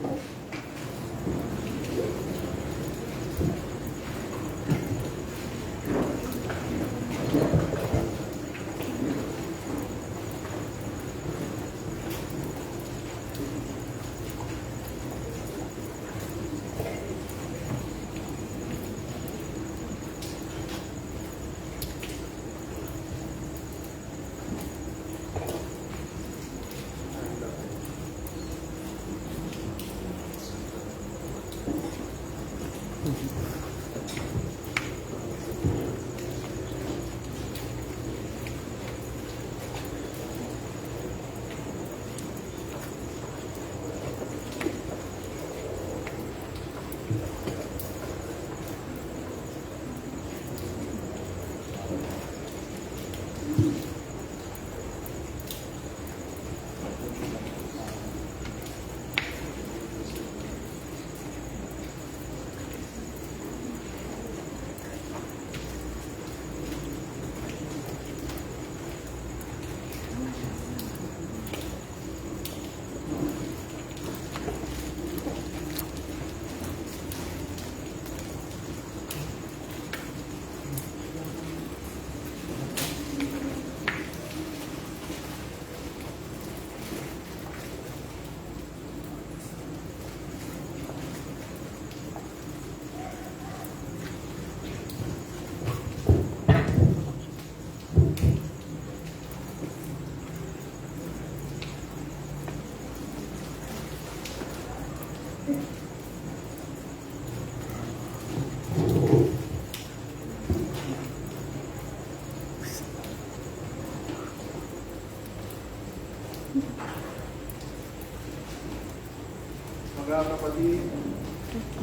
Mga kapatid,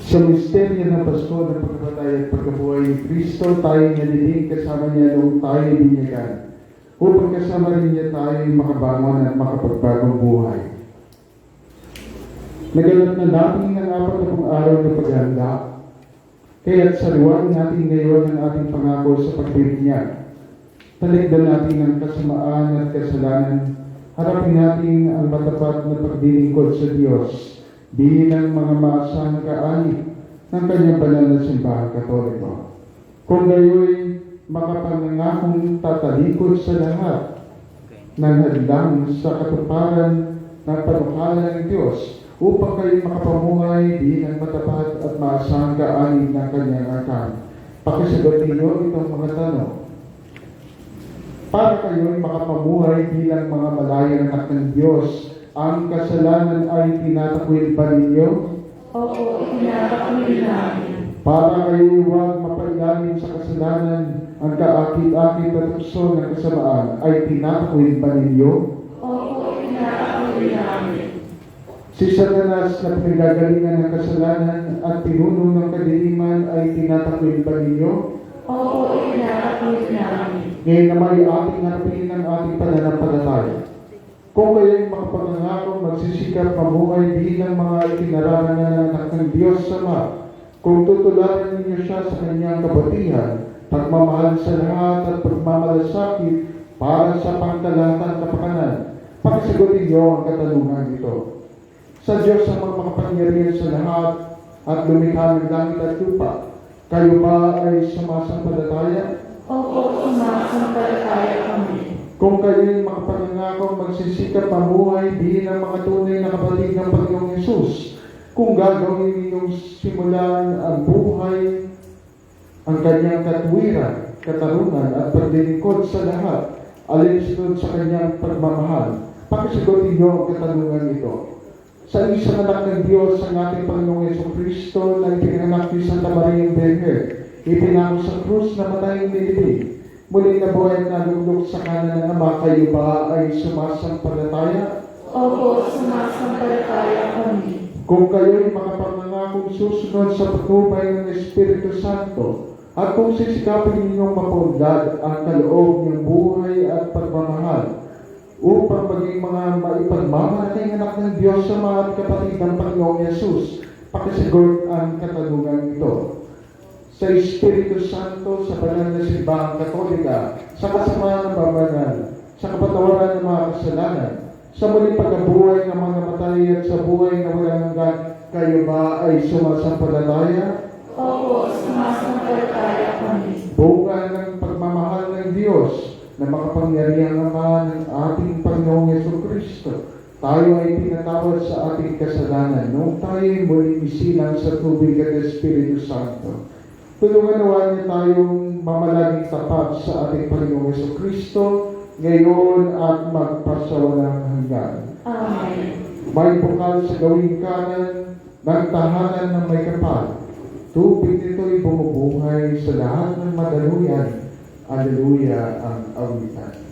sa misteryo ng Pasko ng pagkamatay at pagkabuhay ni Kristo, tayo naliling kasama niya noong tayo binyagan, upang kasama rin niya tayo makabangon at makapagbagong buhay. Naganap na natin ang 40 araw na paghanda, Kaya sariwain natin ngayon ang ating pangako sa pagbibigyan. Talikdan natin ang kasamaan at kasalanan. Harapin natin ang matapat na paglilingkod sa Diyos bilang mga maasahang kaanib ng kanyang banal na simbahan Katoliko. Kung gayoy makapangangakong tatalikod sa lahat ng hadlang sa katuparan ng panukala ng Diyos upang kayo makapamuhay bilang matapat at maasahang kaanib ng kanyang angkan. Pakisagot ninyo itong mga tanong. Para kayo'y makapamuhay bilang mga malayang anak ng Diyos, ang kasalanan ay tinatakwil ba ninyo? Opo, itinatakwil namin. Para kayo'y huwag mapailalim sa kasalanan, ang kaakit-akit at tukso ng kasamaan ay tinatakwil ba ninyo? Opo, itinatakwil namin. Si Satanas na pinagagalingan ng kasalanan at pinuno ng kadiliman ay tinatakwil ba ninyo? Opo, itinatakwil namin. Ngayon naman ay ating harapin ang ating pananampalataya. Kung kayo'y makapangangako, magsisikap mamuhay bilang mga itinaranan ng anak ng Diyos Ama, kung tutularan ninyo siya sa kanyang kabutihan, pagmamahal sa lahat at pagmamalasakit para sa pangkalahatan kapakanan, pakisagutin niyo ang katanungan ito. Sa Diyos ang mga makapangyarihan sa lahat at lumikha ng langit at lupa, kayo ba ay sumasampalataya? Opo, sumasampalataya kami. Kung kayo'y makapangangako, magsisikap mamuhay bilang mga tunay na kapatid ng Panginoong Yesus, kung gagawin ninyong simulan ang buhay, ang kanyang katwiran, katarungan at paglilingkod sa lahat, alinsunod sa kanyang pagmamahal, pakisagutin niyo ang katanungan ito. Sa isang anak ng Diyos, ang ating Panginoong Jesucristo na ipinanganak ni Santa Maria Virgen, ipinako sa krus na matayang nilibig, muling nabuhay at nalulog sa kanan ng Ama, kayo ba ay sumasampalataya? Opo, sumasampalataya kami. Kung kayo'y makapangangakong susunod sa patnubay ng Espiritu Santo, at kung sisikapin ninyong mapunlad ang kaloob ng buhay at pagmamahal, upang maging mga maipagmamalaking anak ng Diyos sa mga kapatid ng Panginoong Yesus, pakisagot ang katanungan ito. Sa Espiritu Santo, sa banal na simbahan Katolika, sa kasamaan ng babanal, sa kapatawaran ng mga kasalanan, sa muling pagkabuhay ng mga namatay at sa buhay na walang hanggan, kayo ba ay sumasampalataya? Opo, sumasampalataya kami. Bunga ng pagmamahal ng Diyos na makapangyarihang Ama ng ating Panginoong Jesucristo, tayo ay pinatawad sa ating kasalanan nung tayo ay muling isilang sa tubig at Espiritu Santo. Tulungan nawa niya tayong mamalaging tapat sa ating Panginoong Jesucristo ngayon at magpasawalang hanggan. Amen. May bukal sa gawing kanan ng tahanan ng may kapal. Tubig nito'y bumubuhay sa lahat ng madaluyan. Alleluia ang awitan. Amen.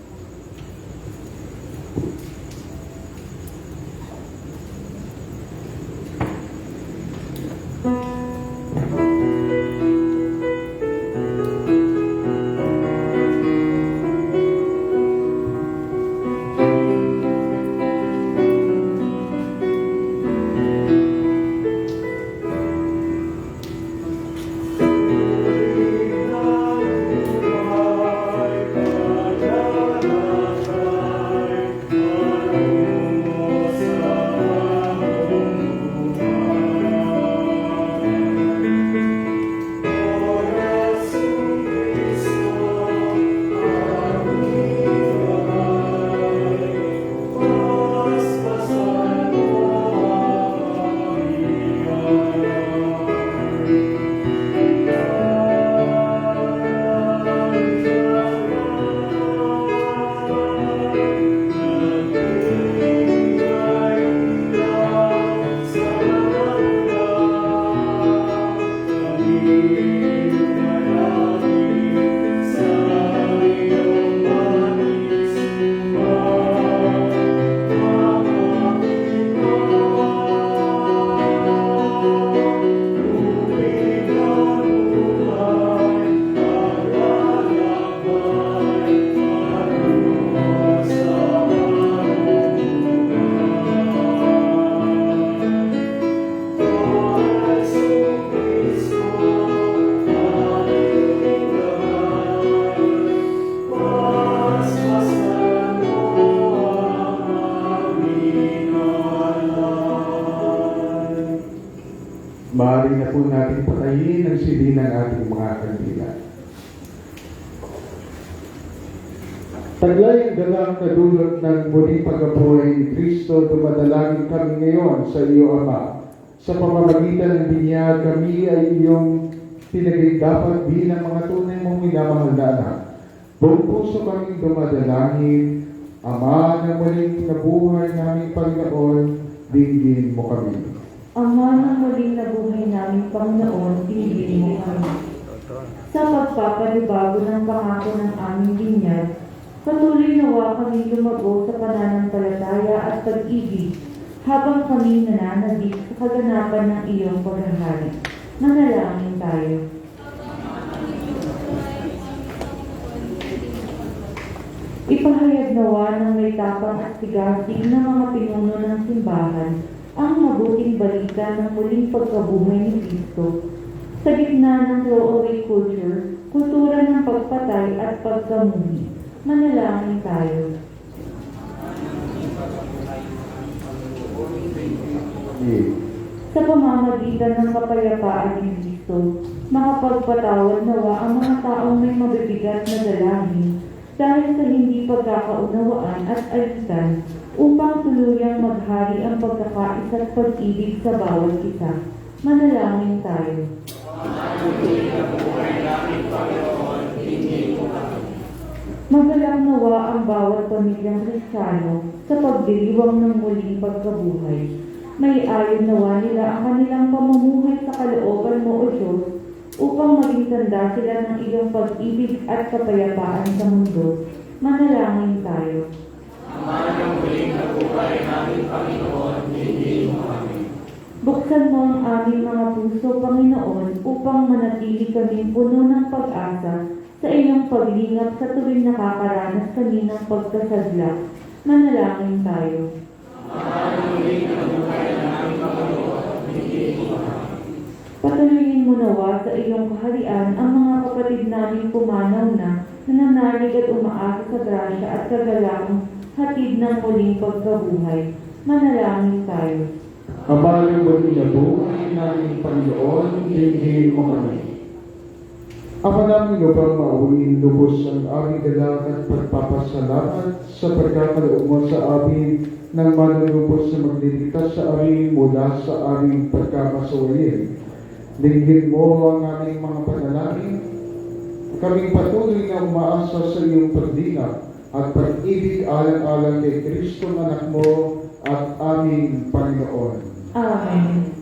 Maaari na po natin patayin ang sili ng ating mga kandila. Taglay ang dalang na dulot ng muling pagkabuhay ni Kristo, dumadalangin kami ngayon sa iyo, Ama. Sa pamamagitan ng binyag, kami ay iyong pinagdapat bilang mga tunay mong minamahal na anak. Buong puso kaming dumadalangin, Ama, na muling nabuhay naming Panginoon, dinggin mo kami. Ama ng muling nabuhay namin, Panginoon, dinggin mo kami. Sa pagpapanibago ng pangako ng aming binyag, patuloy nawa kami lumago sa pananampalataya at pag-ibig habang kami nananalig sa kaganapan ng iyong paghahari. Manalangin tayo. Ipahayag nawa ng may tapang at sigasig ng mga pinuno ng simbahan ang mabuting balita ng muling pagkabuhay ni Kristo sa gitna ng throwaway culture, kultura ng pagpatay at pagkamuhi. Manalangin tayo. Sa pamamagitan ng kapayapaan ni Kristo, makapagpatawad nawa ang mga taong may mabibigat na dalangin dahil sa hindi pagkakaunawaan at alitan upang tuluyang maghari ang pagkakaisa at pag-ibig sa bawat isa. Manalangin tayo. Magalak nawa ang bawat pamilyang Kristiyano sa pagdiriwang ng muling pagkabuhay. May ayon nawa nila ang kanilang pamumuhay sa kalooban mo, O Diyos, upang maging tanda sila ng iyong pag-ibig at kapayapaan sa mundo. Manalangin tayo. Ama ng muling nabuhay namin, Panginoon, dinggin mo kami. Buksan mo ang aming mga puso, Panginoon, upang manatili kaming puno ng pag-asa sa iyong paglingap sa tuwing nakakaranas kami ng pagkasadlak. Manalangin tayo. Ama ng muling nabuhay namin, Panginoon, dinggin mo kami. Patuloyin mo nawa sa iyong kaharian ang mga kapatid namin pumanaw na nananalig at umaasa sa grasya at kagalang hatid ng muling pagkabuhay. Manalangin tayo. Ama ng muling nabuhay naming Panginoon, dinggin mo kami. Ama namin upang mauwing lubos ang aming dalang at pagpapasalamat sa pagkakaloob mo sa amin ng manunubos na magliligtas sa amin mula sa aming pagkakasawayin. Dinggin mo ang aming mga panalangin. Kaming patuloy na umaasa sa iyong pagdingap at pag-ibig alang-alang kay Kristo, anak mo at aming Panginoon. Amen.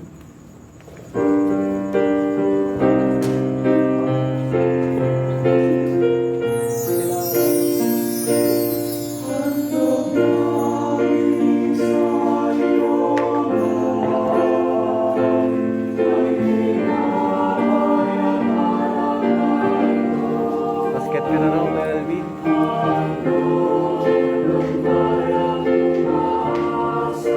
Basket mo na raw, Melvin. Sa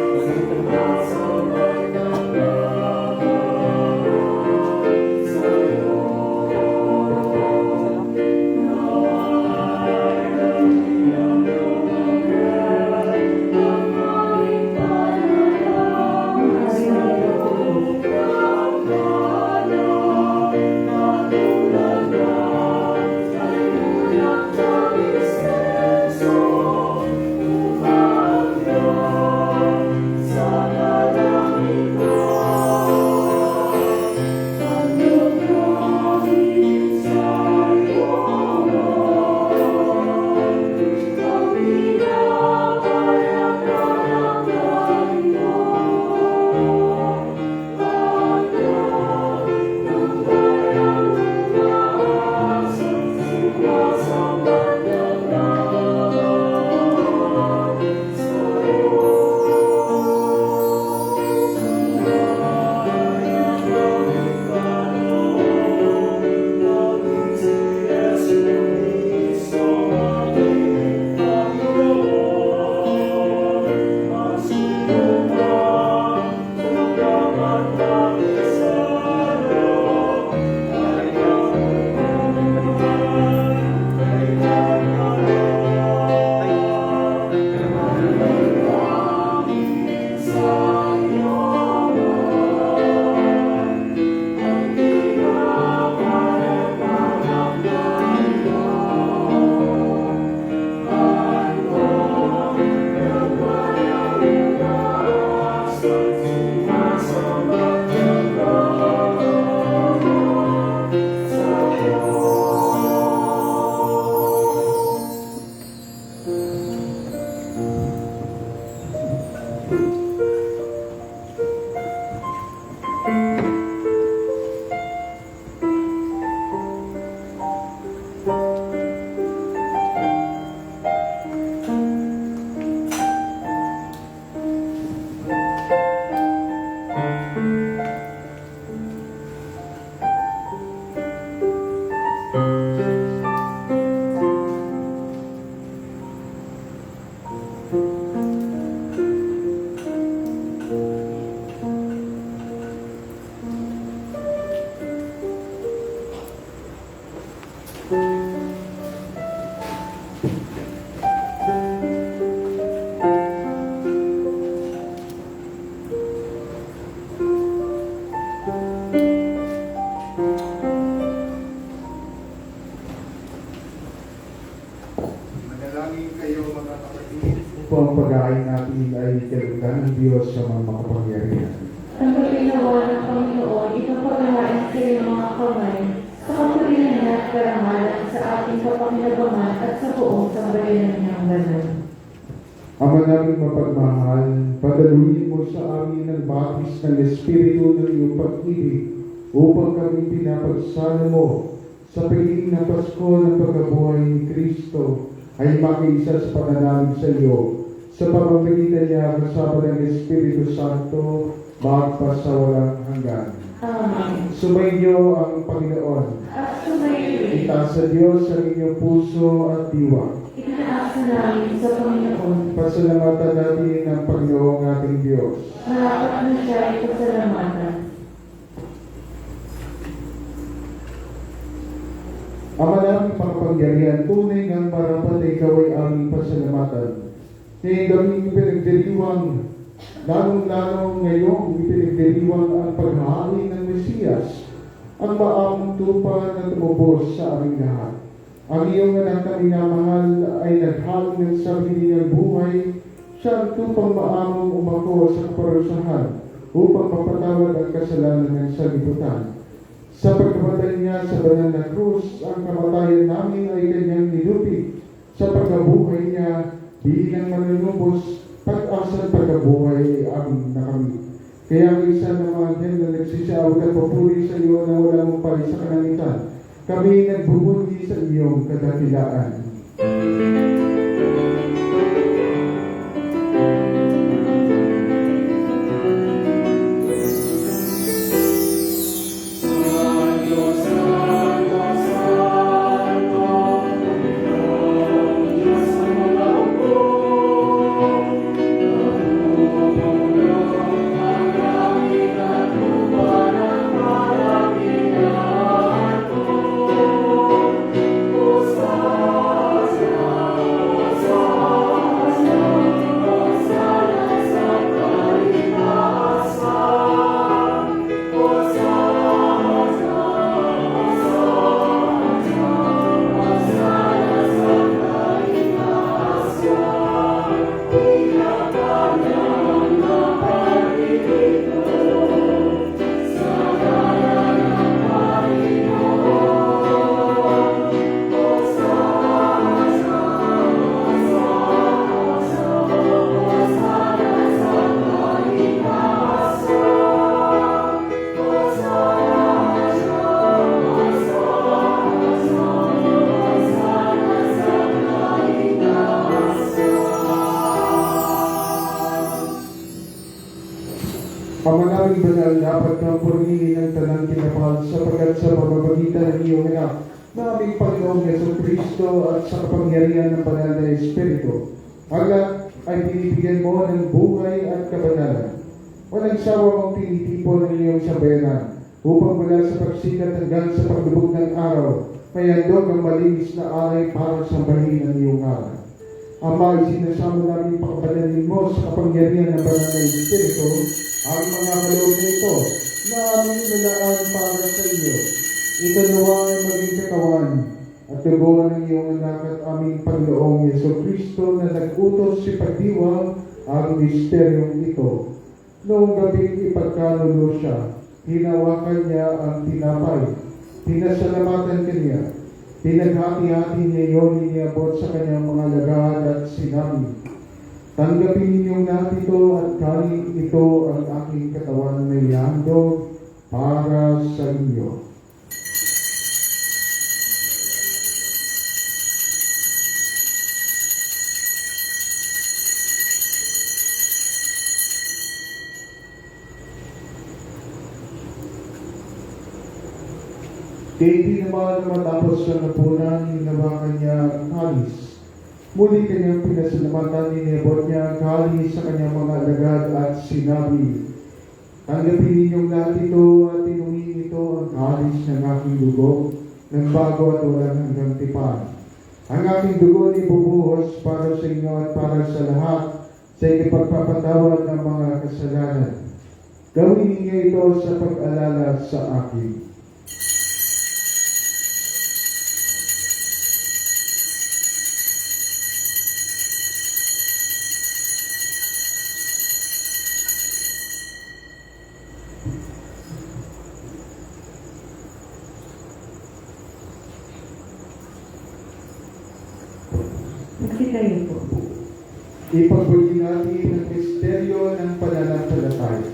Manalangin kayo mga kapatid. Po ang pag-aay natin ay kalugdan ng Diyos sa mga makapangyarihan. Ang kapinawa ng Panginoon, ipapagalain sa iyong mga kamay, sa kapurihan at karangalan sa ating kapakinabangan at sa buong sambayanan niyang banal. Ama namin mapagmahal, padaluhin mo sa amin ang batis ng Espiritu ng iyong pag-ibig upang kami pinapagsala mo sa pagiging ng Pasko ng pagkabuhay ni Kristo ay makiisa sa pananalig sa iyo sa pamamagitan niya kasama ng Espiritu Santo magpas sa walang hanggan. Amen. Sumainyo ang Panginoon. At sumayin, Itaas sa Diyos ang inyong puso at diwa. itinaasa namin sa Panginoon. Pasalamatan natin ang Panginoong ating Diyos. Marapat na siya ay pasalamatan. Ama namin pangpangyarihan, tunay ng marapat ay ikaw ay aming pasalamatan. Ngayong gawing ipinagdiriwang, lalong-lalong ngayong ipinagdiriwang ang paghahain ng Mesiyas, ang maamong tupa na tumubos sa aming lahat. Ang iyong anak na minamahal ay naghaling ng sarili ng buhay, siya ang tupang maamong umako sa kaparusahan upang mapatawad ang kasalanan ng sanlibutan. Sa pagkamatay niya sa banal na krus, ang kamatayan namin ay kanyang nilupig. Sa pagkabuhay niya, bilang manunubos, pag-asa at pagkabuhay ay aming nakamit. Kaya ang isa ng mga anghel na nagsisiyawag at papuri sa iyo na wala mong pari sa kalangitan, kami nagbubunyi sa iyong kadakilaan. Pamanawing banal, dapat kang purihin ng tanang kinapal sapagkat sa pamamagitan ng iyong anak na aming Panginoong Jesucristo at sa kapangyarihan ng banal na Espiritu. Ang lahat ay pinibigyan mo ng buhay at kabanalan. Walang sawa mong tinitipon ng iyong sambayanan upang mula sa pagsikat hanggang sa paglubog ng araw, may handog ang malinis na alay para sambahin ang iyong ngalan. Ama, isinasama namin pakabanalin mo sa kapangyarihan ng banal na Espiritu ang mga kaloob na ito na aming nalaan para sa iyo. Ito nawa ay maging katawan at dugo ng iyong anak at aming Panginoong Jesucristo na nag-utos si pagdiwang ang misteryong ito. Noong gabing ipagkalulo siya, hinawakan niya ang tinapay, pinasalamatan kanya, pinaghati-hati niya iyon, iniabot sa kanyang mga lagad at sinabi, tanggapin ninyong lahat ito at kanin ito ang aking katawan na ihandog para sa inyo. Kaya hindi naman matapos sa napunan, hinawakan niya ang kalis. Muli kanyang pinasalamatan, ninibot niya ang kalis sa kanyang mga alagad at sinabi, tanggapin ninyong lahat ito at inumin ito ang kalis ng aking dugo ng bago at walang hanggang tipan. Ang aking dugo ay bubuhos para sa inyo at para sa lahat sa ikapagpapatawad ng mga kasalanan. Gawin ninyo ito sa pag-alala sa akin. Magsitayo po. Ipagbuli natin ang misteryo ng pananampalataya.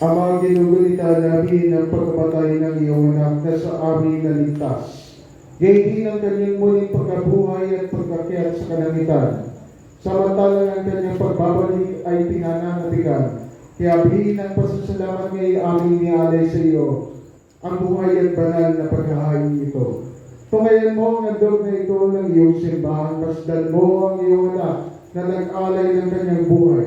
Ama, ginugulita namin ang pagkamatay ng iyong anak na sa amin naligtas. Gayon ang kanyang muling pagkabuhay at pagkakyat sa kalangitan. Samantalang ang kanyang pagbabalik ay pinananatigan. Kaya bihin ang pasasalamat ngayong aming nialay sa iyo, ang buhay at banal na paghahain ito. Tungayan mo ang handog na ito ng iyong simbahan, masdan mo ang iyong anak na nag-alay ng kanyang buhay,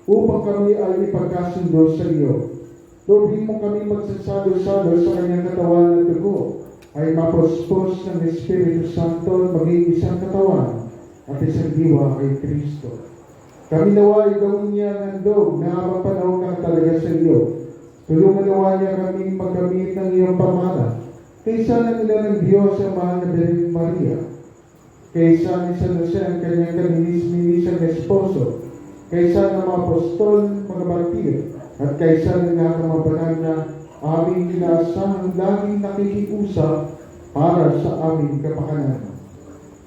upang kami ay ipagkasundo sa iyo. Lubhin mo kami magsasalo-salo sa kanyang katawan at dugo, ay mapuspos ng Espiritu Santo maging isang katawan at isang diwa kay Kristo. Kami nawa ay gawin niya ang handog na habang panahon ka talaga sa iyo. Tulungan nawa niya kami magkamit ng iyong pamana, kaysa ng ilan ng Diyos ang mahal na Birhen Maria, kaysa ni San Jose ang kanyang kaninis-minisang esposo, kaysa ng mga apostol, mga martir, at kaysa ng nakamabanal na aming inaasahang laging nakikiusap para sa aming kapakanan.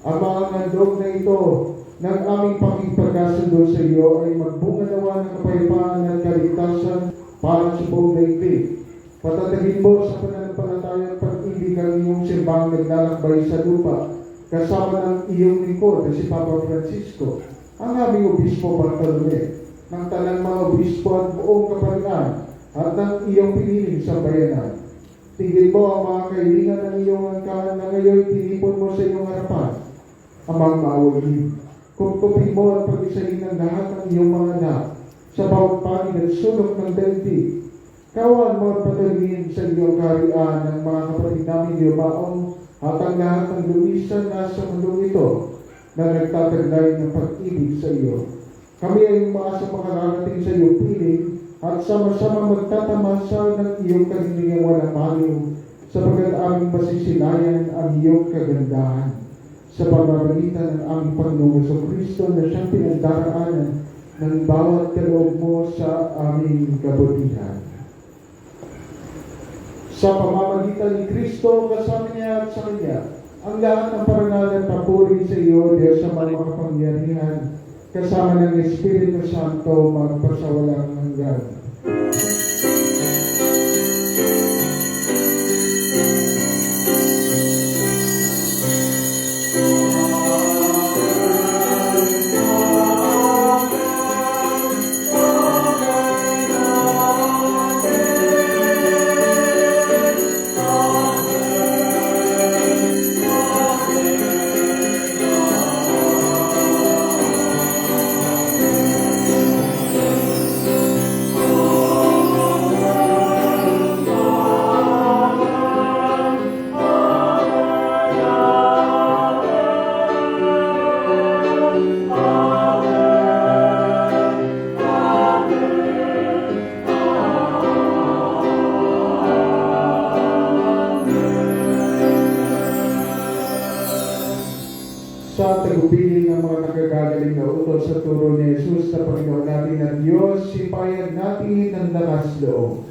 Ang mga handog na ito ng aming pakipagkasundo sa iyo ay magbunga nawa ng kapayapaan at kaligtasan para sa buong daigdig. Patatagin mo sa pananampalataya at pag-ibig ang iyong simbang naglalakbay sa lupa, kasama ng iyong lingkod na si Papa Francisco, ang aming Obispo Bartolome, ng talang mga obispo at buong kaparian at ng iyong piniling sa bayanan. Tingin mo ang mga kailangan ng iyong angkan na ngayon tinipon mo sa iyong harapan, amang maawagin. Kupkupin mo at pag-isahin ng lahat ng iyong mga anak sa bawat panig at sulok ng daigdig. Kawan mo at patagin sa iyong kaharian ng mga kapatid namin yumaong at ang lahat ng lumisan na sa mundong ito na nagtataglay ng pag-ibig sa iyo. Kami ay umaasa makakarating sa iyong piling at sama-sama magtatamasa ng iyong kahilingang walang maliw sapagkat aming masisilayan ang iyong kagandahan sa pamamagitan ng aming Panginoong Jesucristo na siyang pinagdaraanan ng bawat kaloob mo sa aming kabutihan. Sa pamamagitan ni Kristo, kasama niya at sa Kanya, ang lahat ng parangal at papuri sa iyo, Diyos sa mga makapangyarihan, kasama ng Espiritu Santo magpasawalang hanggan. Sa tagubilin ng mga nagagagaling na utos sa turo ni Jesus na Panginoon natin at Diyos, sipayag natin ng lakas loob.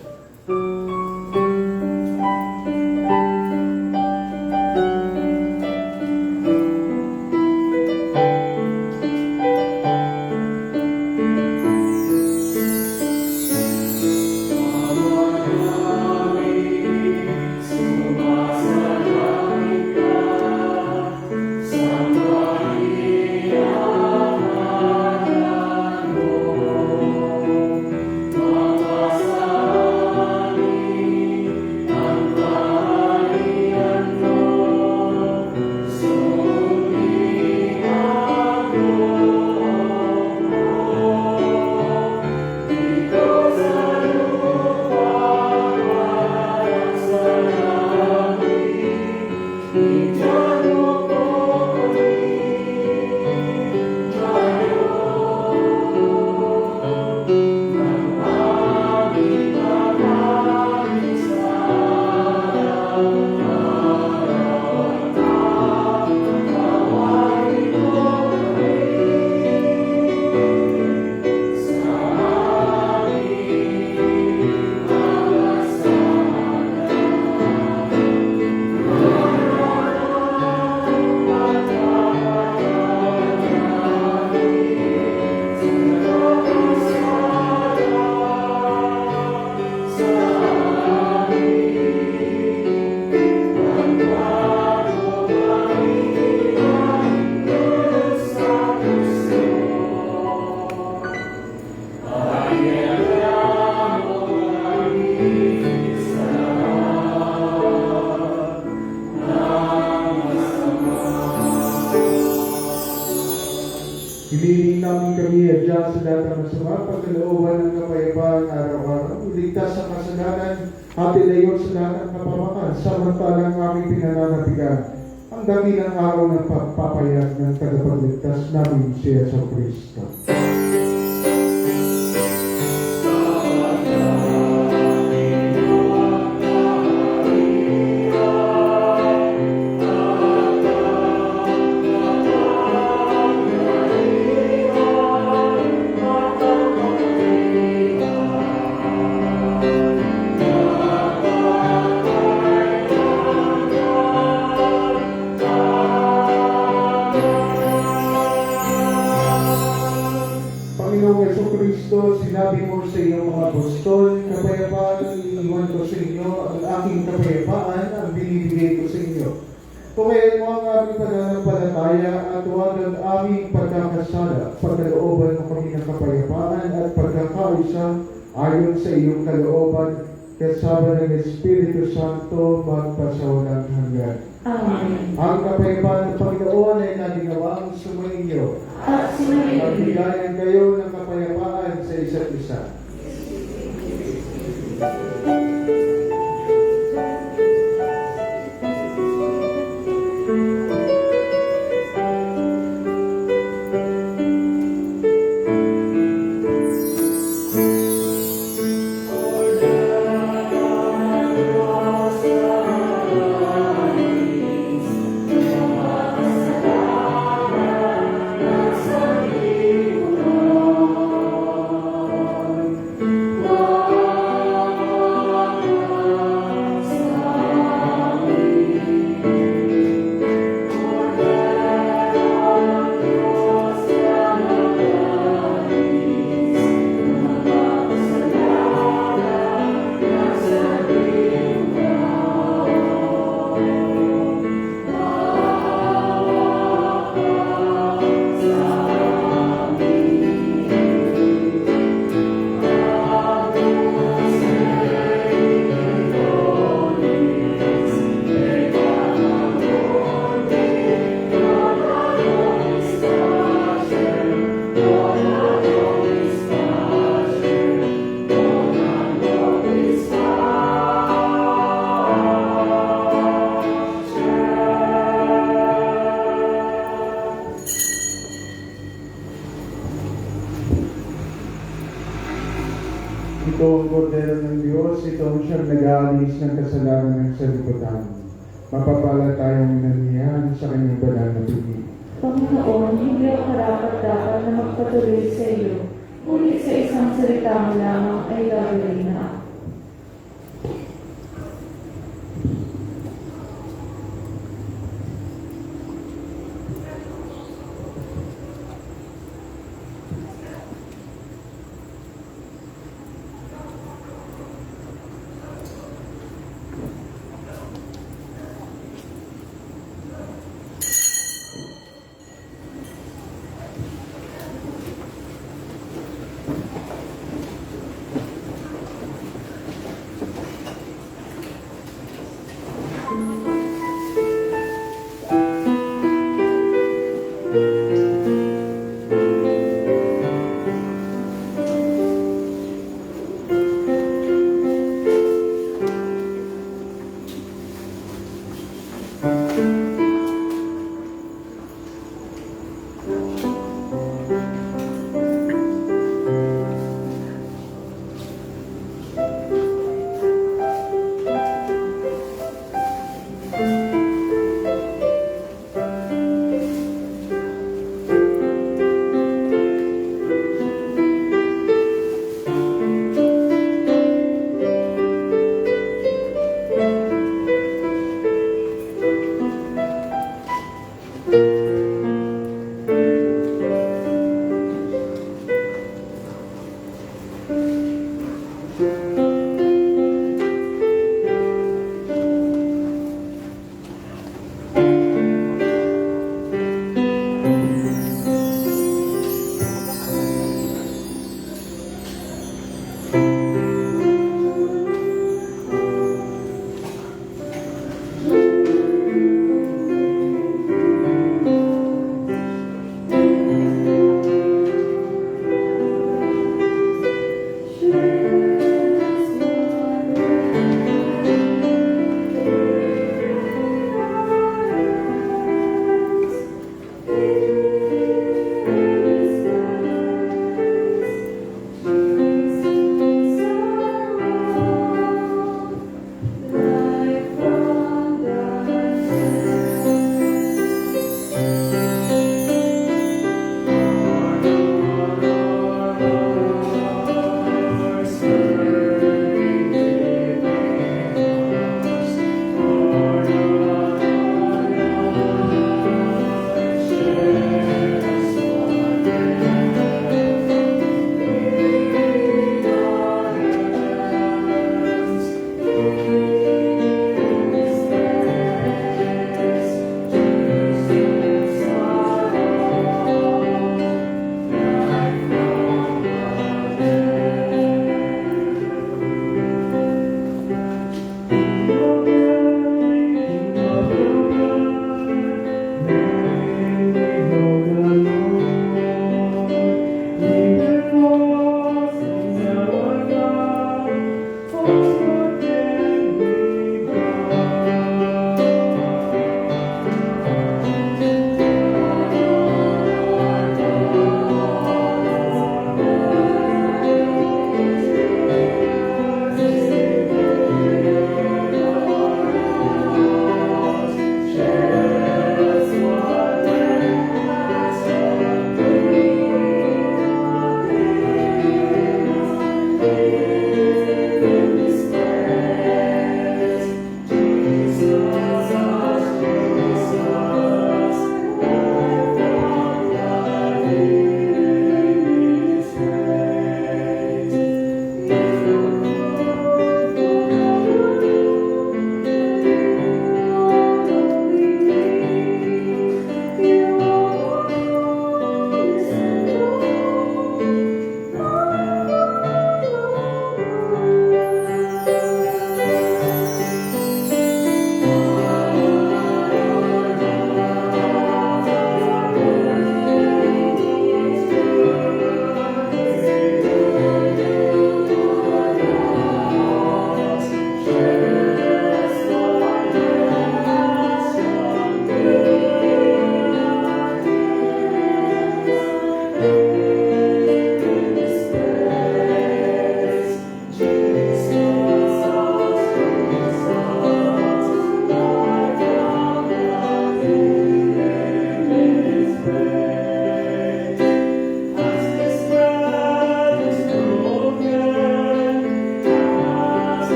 mula sa lahat ng masama, pagkalooban ng kapayapaan araw-araw, iligtas sa kasalanan, at ilayo sa lahat ng kapamakan, samantalang aming pinananabigan ang dakilang araw ng pagpapayag ng tagapagligtas namin si Yesu Kristo. Panginoong Yesu Kristo, sinabi mo sa iyong mga apostol, kapayapaan ang iniiwan ko sa inyo, ang aking kapayapaan ang binibigay ko sa inyo. Tumayan mo ang aming pananampalataya at huwag ang aming pagkakasala, pagkalooban mo kami ng kapayapaan at pagkakaisa ayon sa iyong kalooban, kasama ng Espiritu Santo magpasawalang hanggan. Amen. Ang kapayapaan ng Panginoon ay naginawang sumainyo. At sinabi Magbigayan kayo ng kapayapaan sa isa't isa. Ito ang kordero ng Diyos, ito ang siyang nag-aalis ng kasalanan ng sanlibutan. Mapapala tayong nangyayari sa kanyang banal na pili. Panginoon, hindi ako karapat-dapat na magpatuloy sa iyo, ngunit sa isang salita mo lamang ay gagawin na ako.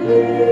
Yeah.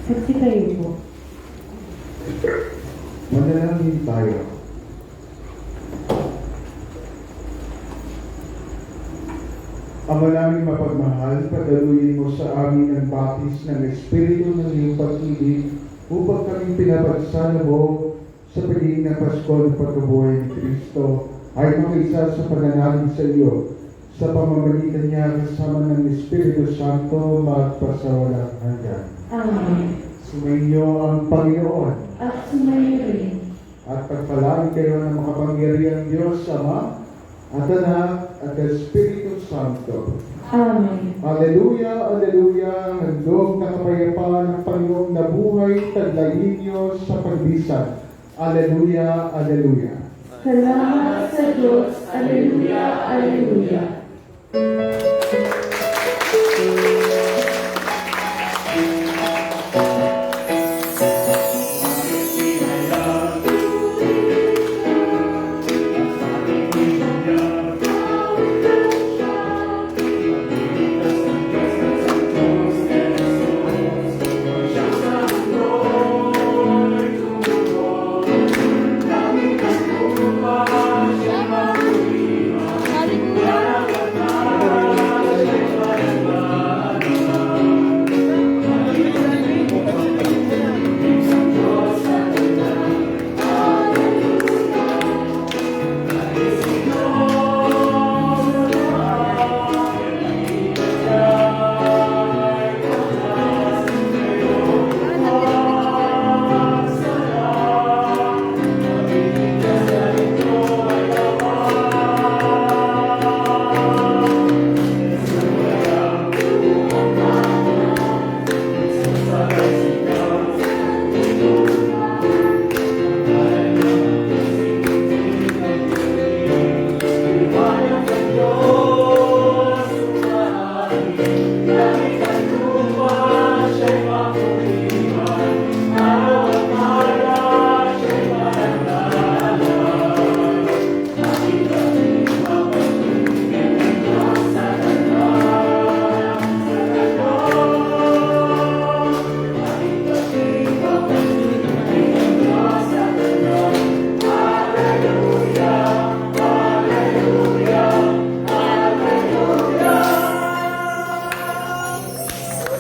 Saksi kayo po. Manalangin tayo. Ama namin mapagmahal, padaluyin mo sa amin ang batis ng Espiritu ng iyong pag-ibig upang kami pinapagsalubog sa pagiging ng Pasko ng pagkabuhay ni Kristo ay makaisa sa pananalig sa iyo sa pamamagitan niya kasama ng Espiritu Santo magpasawalang hanggan. Amen. Sumainyo ang Panginoon At sumayo rin. at pagpalain kayo ng makapangyarihang Diyos Ama at Anak at Espiritu Santo. Amen. Aleluya, aleluya, handog na kapayapaan ng Panginoong na buhay, taglayin niyo sa pagbisan. Aleluya, aleluya. Salamat sa Diyos. Aleluya, aleluya. Langit at